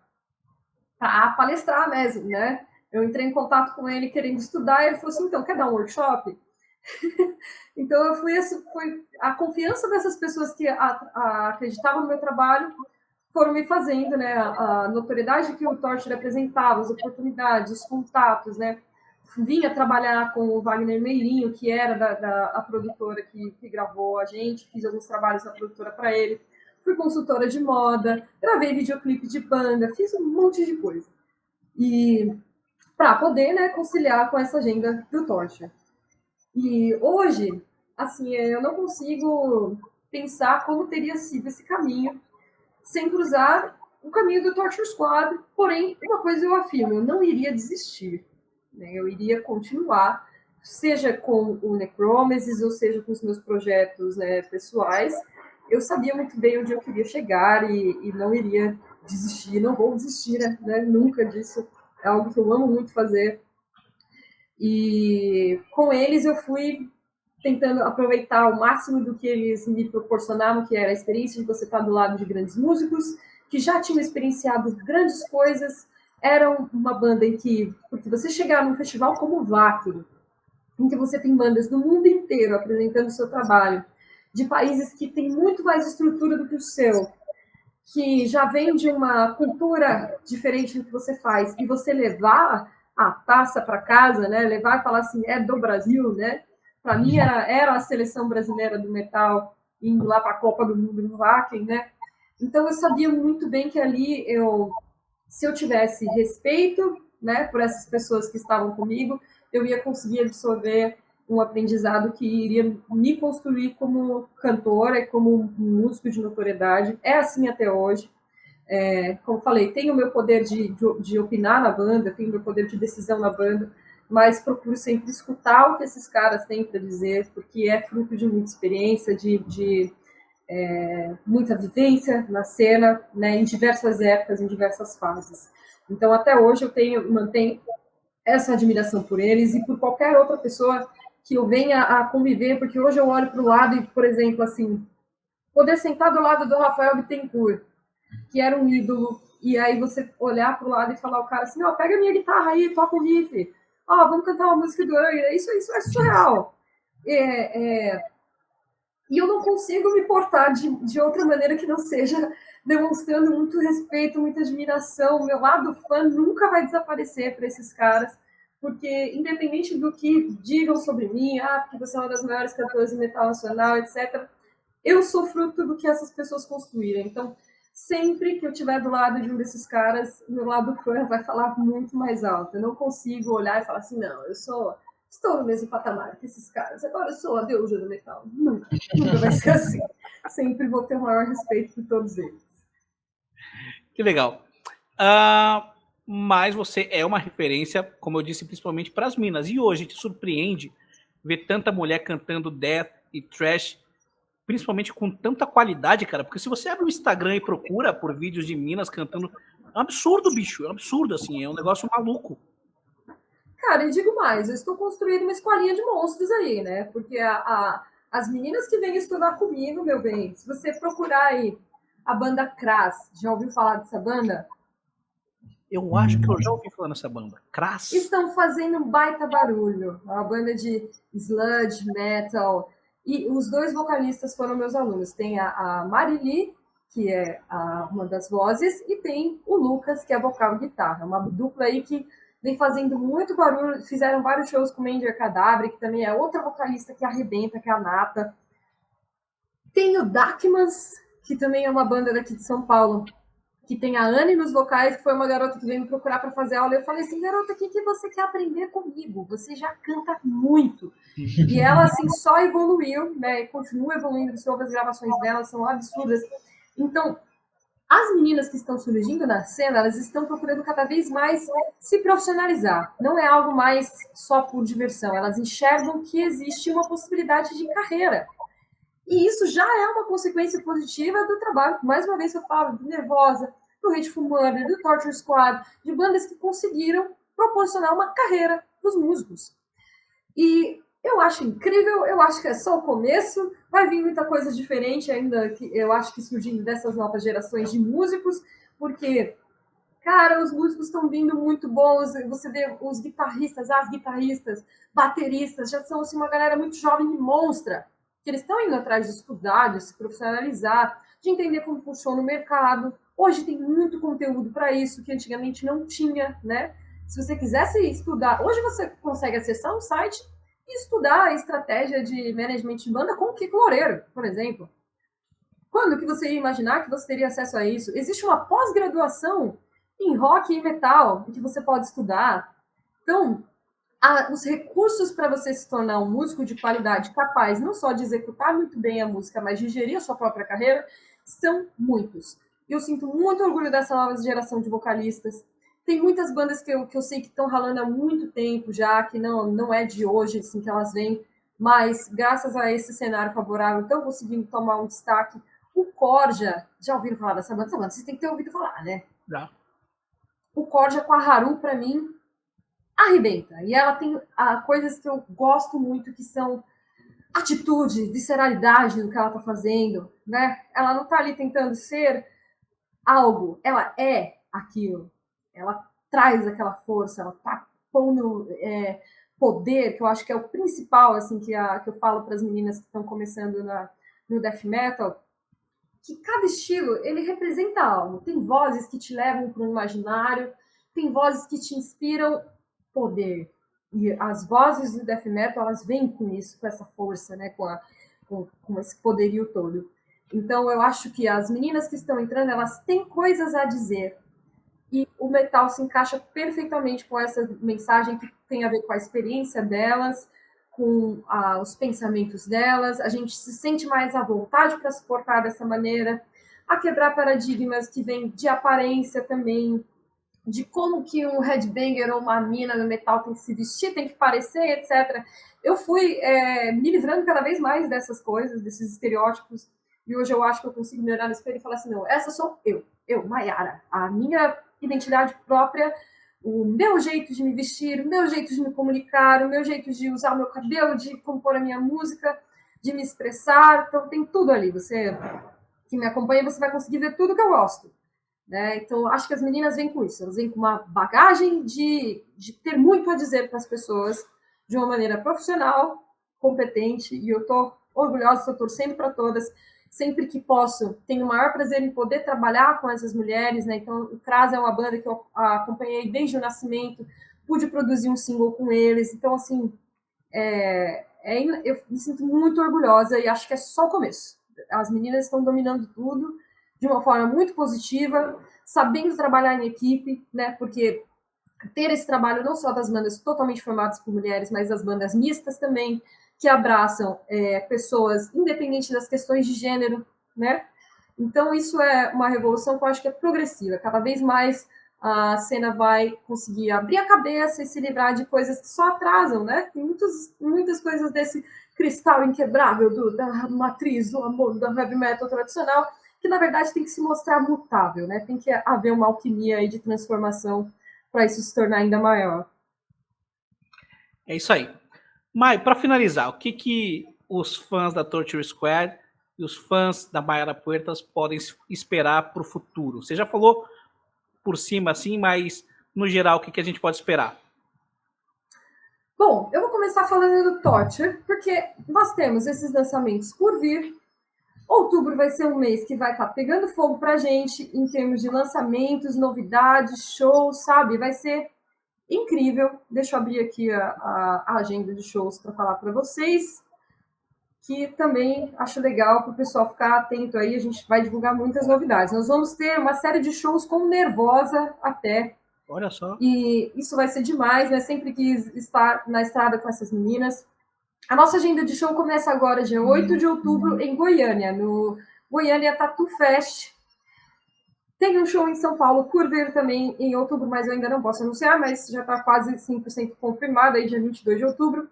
palestrar mesmo, né? Eu entrei em contato com ele querendo estudar, e ele falou assim, então, quer dar um workshop? Então, eu foi a confiança dessas pessoas que acreditavam no meu trabalho foram me fazendo, né, a notoriedade que o Torture apresentava, as oportunidades, os contatos, né? Vinha trabalhar com o Wagner Meirinho, que era a produtora que gravou a gente, fiz alguns trabalhos na produtora para ele, fui consultora de moda, gravei videoclipe de banda, fiz um monte de coisa. E para poder, né, conciliar com essa agenda do Torture. E hoje, assim, eu não consigo pensar como teria sido esse caminho sem cruzar o caminho do Torture Squad, porém, uma coisa eu afirmo, eu não iria desistir, né? Eu iria continuar, seja com o Necromesis, ou seja com os meus projetos, né, pessoais. Eu sabia muito bem onde eu queria chegar e não iria desistir, não vou desistir, né? Nunca disso. É algo que eu amo muito fazer. E com eles eu fui tentando aproveitar o máximo do que eles me proporcionavam, que era a experiência de você estar do lado de grandes músicos, que já tinham experienciado grandes coisas. Era uma banda em que, porque você chegar num festival como o Wacken, em que você tem bandas do mundo inteiro apresentando o seu trabalho, de países que têm muito mais estrutura do que o seu, que já vem de uma cultura diferente do que você faz, e você levar a taça para casa, né? Levar e falar assim, é do Brasil, né? Para mim era a seleção brasileira do metal indo lá para a Copa do Mundo no Wacken, né? Então eu sabia muito bem que ali se eu tivesse respeito, né, por essas pessoas que estavam comigo, eu ia conseguir absorver um aprendizado que iria me construir como cantora e como um músico de notoriedade. É assim até hoje. Como falei, tenho o meu poder de opinar na banda, tenho o meu poder de decisão na banda, mas procuro sempre escutar o que esses caras têm para dizer, porque é fruto de muita experiência, de muita vivência na cena, né, em diversas épocas, em diversas fases. Então, até hoje, mantenho essa admiração por eles e por qualquer outra pessoa que eu venha a conviver, porque hoje eu olho para o lado e, por exemplo, assim, poder sentar do lado do Rafael Bittencourt, que era um ídolo, e aí você olhar para o lado e falar ao cara assim, ó, pega a minha guitarra aí, toca o riff, ó, vamos cantar uma música do Angra, isso é surreal. E eu não consigo me portar de outra maneira que não seja demonstrando muito respeito, muita admiração. Meu lado fã nunca vai desaparecer para esses caras, porque independente do que digam sobre mim, porque você é uma das maiores cantoras de metal nacional, etc., eu sou fruto do que essas pessoas construíram. Então, sempre que eu estiver do lado de um desses caras, meu lado fã vai falar muito mais alto. Eu não consigo olhar e falar assim, não, estou no mesmo patamar que esses caras. Agora eu sou a deusa do metal. Nunca vai ser assim. Sempre vou ter o maior respeito por todos eles. Que legal. Mas você é uma referência, como eu disse, principalmente para as minas. E hoje te surpreende ver tanta mulher cantando death e thrash, principalmente com tanta qualidade, cara. Porque se você abre o Instagram e procura por vídeos de minas cantando, é um absurdo, bicho. É um absurdo, assim. É um negócio maluco. Cara, eu digo mais, eu estou construindo uma escolinha de monstros aí, né? Porque as meninas que vêm estudar comigo, meu bem, se você procurar aí a banda Crass, já ouviu falar dessa banda? Eu acho que eu já ouvi falar nessa banda. Crass. Estão fazendo um baita barulho. É uma banda de sludge, metal. E os dois vocalistas foram meus alunos. Tem a Marili, que é uma das vozes, e tem o Lucas, que é vocal e guitarra. Uma dupla aí que vem fazendo muito barulho, fizeram vários shows com o Manger Cadavre, que também é outra vocalista que arrebenta, que é a Nata. Tem o Darkmans, que também é uma banda daqui de São Paulo, que tem a Anne nos vocais, que foi uma garota que veio me procurar para fazer aula. Eu falei assim, garota, o que você quer aprender comigo? Você já canta muito. E ela, assim, só evoluiu, né? Continua evoluindo, as gravações dela são absurdas. Então, as meninas que estão surgindo na cena, elas estão procurando cada vez mais se profissionalizar. Não é algo mais só por diversão. Elas enxergam que existe uma possibilidade de carreira. E isso já é uma consequência positiva do trabalho. Mais uma vez eu falo do Nervosa, do Hateful Murder, do Torture Squad, de bandas que conseguiram proporcionar uma carreira para os músicos. E eu acho incrível, eu acho que é só o começo, vai vir muita coisa diferente ainda, que eu acho que surgindo dessas novas gerações de músicos, porque, cara, os músicos estão vindo muito bons, você vê os guitarristas, as guitarristas, bateristas, já são assim, uma galera muito jovem que monstra que eles estão indo atrás de estudar, de se profissionalizar, de entender como funciona o mercado. Hoje tem muito conteúdo para isso, que antigamente não tinha, né? Se você quisesse estudar, hoje você consegue acessar um site e estudar a estratégia de management de banda com o Kiko Loureiro, por exemplo. Quando que você ia imaginar que você teria acesso a isso? Existe uma pós-graduação em rock e metal que você pode estudar. Então, os recursos para você se tornar um músico de qualidade capaz não só de executar muito bem a música, mas de gerir a sua própria carreira, são muitos. E eu sinto muito orgulho dessa nova geração de vocalistas. Tem muitas bandas que eu sei que estão ralando há muito tempo já, que não é de hoje assim, que elas vêm, mas graças a esse cenário favorável estão conseguindo tomar um destaque. O Corja, já ouviram falar dessa banda? Essa banda vocês têm que ter ouvido falar, né? Já. O Corja com a Haru, para mim, arrebenta. E ela tem coisas que eu gosto muito, que são atitude, visceralidade no que ela está fazendo, né? Ela não está ali tentando ser algo, ela é aquilo. Ela traz aquela força, ela está pondo poder, que eu acho que é o principal, assim, que eu falo para as meninas que estão começando no death metal, que cada estilo, ele representa algo. Tem vozes que te levam para um imaginário, tem vozes que te inspiram poder. E as vozes do death metal, elas vêm com isso, com essa força, né? com esse poderio todo. Então, eu acho que as meninas que estão entrando, elas têm coisas a dizer. E o metal se encaixa perfeitamente com essa mensagem que tem a ver com a experiência delas, com os pensamentos delas. A gente se sente mais à vontade para se portar dessa maneira, a quebrar paradigmas que vêm de aparência também, de como que um headbanger ou uma mina no metal tem que se vestir, tem que parecer, etc. Eu fui me livrando cada vez mais dessas coisas, desses estereótipos, e hoje eu acho que eu consigo me olhar no espelho e falar assim, não, essa sou eu, Mayara, a minha identidade própria, o meu jeito de me vestir, o meu jeito de me comunicar, o meu jeito de usar o meu cabelo, de compor a minha música, de me expressar, então tem tudo ali. Você que me acompanha, você vai conseguir ver tudo que eu gosto. Né? Então, acho que as meninas vêm com isso, elas vêm com uma bagagem de ter muito a dizer para as pessoas de uma maneira profissional, competente, e eu estou orgulhosa, estou torcendo para todas. Sempre que posso, tenho o maior prazer em poder trabalhar com essas mulheres, né? Então, o Kras é uma banda que eu acompanhei desde o nascimento, pude produzir um single com eles, então, assim, eu me sinto muito orgulhosa e acho que é só o começo. As meninas estão dominando tudo de uma forma muito positiva, sabendo trabalhar em equipe, né? Porque ter esse trabalho não só das bandas totalmente formadas por mulheres, mas das bandas mistas também, que abraçam pessoas independente das questões de gênero, né? Então isso é uma revolução que eu acho que é progressiva. Cada vez mais a cena vai conseguir abrir a cabeça e se livrar de coisas que só atrasam, né? Tem muitas coisas desse cristal inquebrável da matriz do amor da heavy metal tradicional que na verdade tem que se mostrar mutável, né? Tem que haver uma alquimia aí de transformação para isso se tornar ainda maior. É isso aí. Mai, para finalizar, o que os fãs da Torture Squad e os fãs da Mayara Puertas podem esperar para o futuro? Você já falou por cima, assim, mas no geral, o que a gente pode esperar? Bom, eu vou começar falando do Torture, porque nós temos esses lançamentos por vir. Outubro vai ser um mês que vai estar pegando fogo pra gente em termos de lançamentos, novidades, shows, sabe? Vai ser incrível. Deixa eu abrir aqui a agenda de shows para falar para vocês, que também acho legal para o pessoal ficar atento aí. A gente vai divulgar muitas novidades. Nós vamos ter uma série de shows com Nervosa até. Olha só. E isso vai ser demais, né? Sempre quis estar na estrada com essas meninas. A nossa agenda de show começa agora, dia 8 de outubro, em Goiânia, no Goiânia Tattoo Fest. Tem um show em São Paulo por vir também em outubro, mas eu ainda não posso anunciar, mas já está quase 100% confirmado, aí dia 22 de outubro.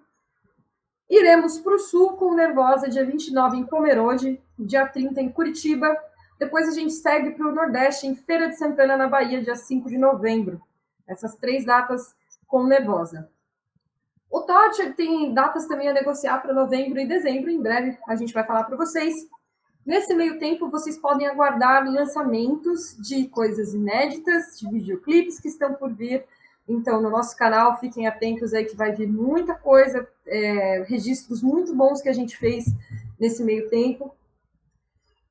Iremos para o Sul com Nervosa, dia 29 em Pomerode, dia 30 em Curitiba. Depois a gente segue para o Nordeste, em Feira de Santana, na Bahia, dia 5 de novembro. Essas 3 datas com Nervosa. O Torture tem datas também a negociar para novembro e dezembro, em breve a gente vai falar para vocês. Nesse meio tempo, vocês podem aguardar lançamentos de coisas inéditas, de videoclipes que estão por vir. Então, no nosso canal, fiquem atentos aí que vai vir muita coisa, registros muito bons que a gente fez nesse meio tempo.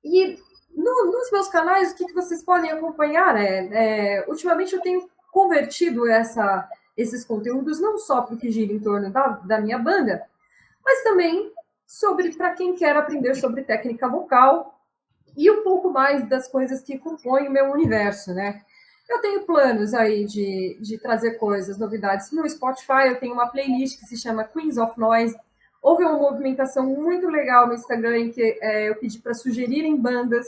E nos meus canais, o que vocês podem acompanhar? Ultimamente eu tenho convertido esses conteúdos não só para o que gira em torno da minha banda, mas também sobre para quem quer aprender sobre técnica vocal e um pouco mais das coisas que compõem o meu universo, né? Eu tenho planos aí de trazer coisas, novidades no Spotify. Eu tenho uma playlist que se chama Queens of Noise. Houve uma movimentação muito legal no Instagram em que eu pedi para sugerirem bandas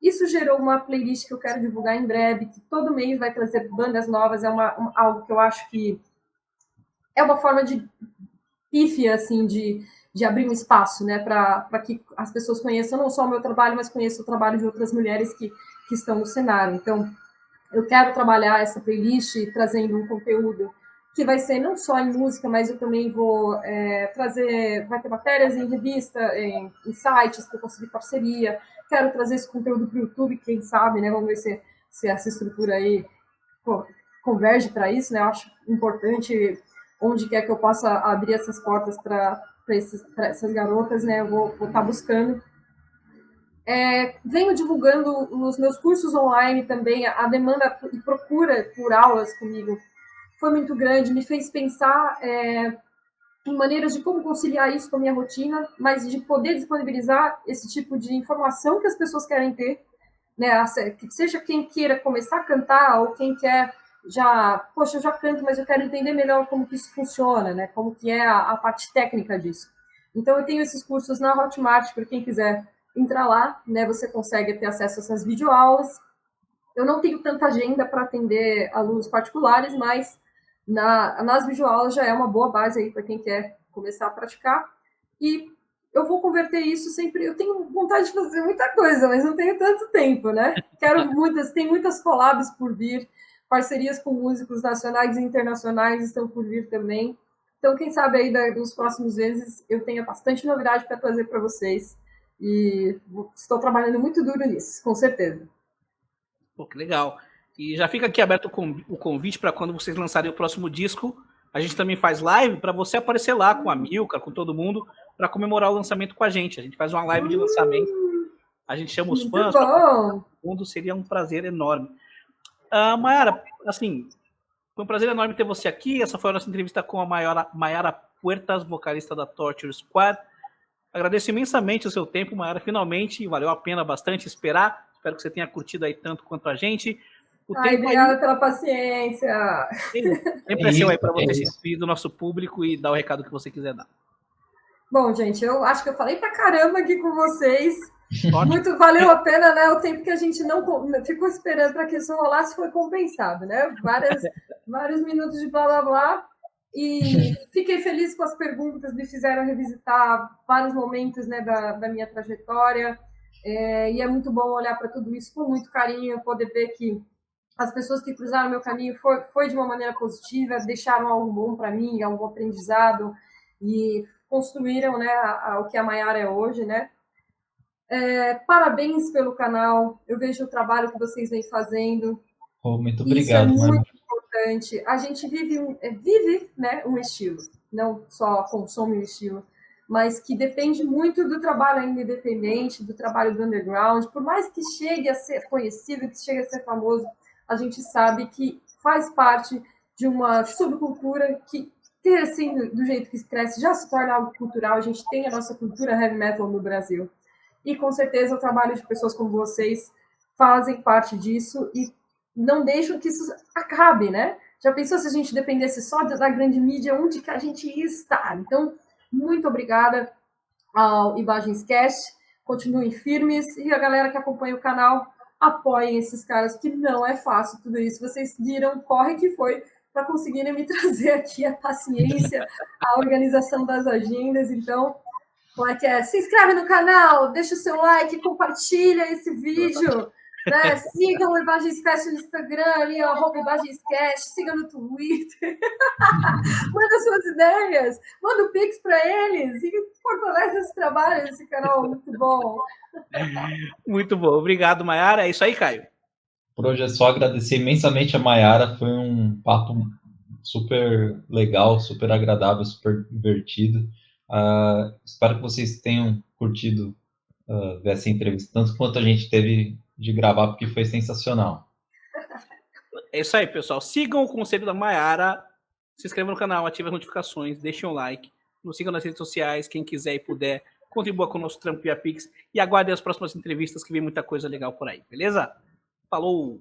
Isso gerou uma playlist que eu quero divulgar em breve, que todo mês vai trazer bandas novas, é algo que eu acho que é uma forma de pífia, assim, de abrir um espaço, né, para que as pessoas conheçam não só o meu trabalho, mas conheçam o trabalho de outras mulheres que estão no cenário. Então, eu quero trabalhar essa playlist trazendo um conteúdo que vai ser não só em música, mas eu também vou trazer, vai ter matérias em revista, em sites que eu consegui parceria. Quero trazer esse conteúdo para o YouTube, quem sabe, né? Vamos ver se essa estrutura aí converge para isso, né? Eu acho importante, onde quer que eu possa abrir essas portas para essas garotas, né? Eu vou estar buscando. Venho divulgando nos meus cursos online também, a demanda e procura por aulas comigo foi muito grande, me fez pensar em maneiras de como conciliar isso com a minha rotina, mas de poder disponibilizar esse tipo de informação que as pessoas querem ter, né? Que seja quem queira começar a cantar ou quem quer poxa, eu já canto, mas eu quero entender melhor como que isso funciona, né? Como que é a parte técnica disso. Então, eu tenho esses cursos na Hotmart, para quem quiser entrar lá, né? Você consegue ter acesso a essas videoaulas. Eu não tenho tanta agenda para atender alunos particulares, mas nas videoaulas já é uma boa base aí para quem quer começar a praticar. E eu vou converter isso sempre. Eu tenho vontade de fazer muita coisa, mas não tenho tanto tempo, né? Tem muitas collabs por vir, parcerias com músicos nacionais e internacionais estão por vir também. Então, quem sabe aí nos próximos meses eu tenha bastante novidade para trazer para vocês. E estou trabalhando muito duro nisso, com certeza. Pô, que legal. E já fica aqui aberto o convite para quando vocês lançarem o próximo disco. A gente também faz live para você aparecer lá com a Milka, com todo mundo, para comemorar o lançamento com a gente. A gente faz uma live de lançamento. A gente chama os Muito fãs para bom. mundo, seria um prazer enorme. Mayara, assim, foi um prazer enorme ter você aqui. Essa foi a nossa entrevista com a Mayara Puertas, vocalista da Torture Squad. Agradeço imensamente o seu tempo, Mayara. Finalmente, valeu a pena bastante esperar. Espero que você tenha curtido aí tanto quanto a gente. Obrigada aí pela paciência. Sempre é seu aí para você se despedir do nosso público e dar o recado que você quiser dar. Bom, gente, eu acho que eu falei pra caramba aqui com vocês. Muito valeu a pena, né? O tempo que a gente não ficou esperando para que isso rolasse foi compensado, né? Vários minutos de blá blá blá. E fiquei feliz com as perguntas, me fizeram revisitar vários momentos, né, da minha trajetória. E é muito bom olhar para tudo isso com muito carinho, poder ver que as pessoas que cruzaram meu caminho foi de uma maneira positiva, deixaram algo bom para mim, algum aprendizado e construíram, né, o que a Mayara é hoje, né? Parabéns pelo canal, eu vejo o trabalho que vocês vêm fazendo. Muito obrigado. Isso é muito importante. A gente vive, né, um estilo, não só consome um estilo, mas que depende muito do trabalho ainda independente, do trabalho do underground. Por mais que chegue a ser conhecido, que chegue a ser famoso, a gente sabe que faz parte de uma subcultura que, assim, do jeito que cresce, já se torna algo cultural. A gente tem a nossa cultura heavy metal no Brasil. E, com certeza, o trabalho de pessoas como vocês fazem parte disso e não deixam que isso acabe, né? Já pensou se a gente dependesse só da grande mídia, onde que a gente ia estar? Então, muito obrigada ao Imagens Cast, continuem firmes e a galera que acompanha o canal, apoiem esses caras, que não é fácil tudo isso. Vocês viram o corre que foi para conseguirem me trazer aqui a paciência, a organização das agendas. Então, como é que é? Se inscreve no canal, deixa o seu like, compartilha esse vídeo, né? Sigam o Imagens Cast no Instagram, ali, @ImagensCast, siga no Twitter. Manda suas ideias, manda o Pix para eles e fortalece esse trabalho, esse canal muito bom. Muito bom, obrigado, Mayara. É isso aí, Caio. Por hoje é só agradecer imensamente a Mayara, foi um papo super legal, super agradável, super divertido. Espero que vocês tenham curtido ver essa entrevista, tanto quanto a gente teve de gravar, porque foi sensacional. É isso aí, pessoal. Sigam o conselho da Mayara, se inscrevam no canal, ativem as notificações, deixem um like, nos sigam nas redes sociais, quem quiser e puder, contribua com o nosso trampo via Pix e aguardem as próximas entrevistas que vem muita coisa legal por aí, beleza? Falou!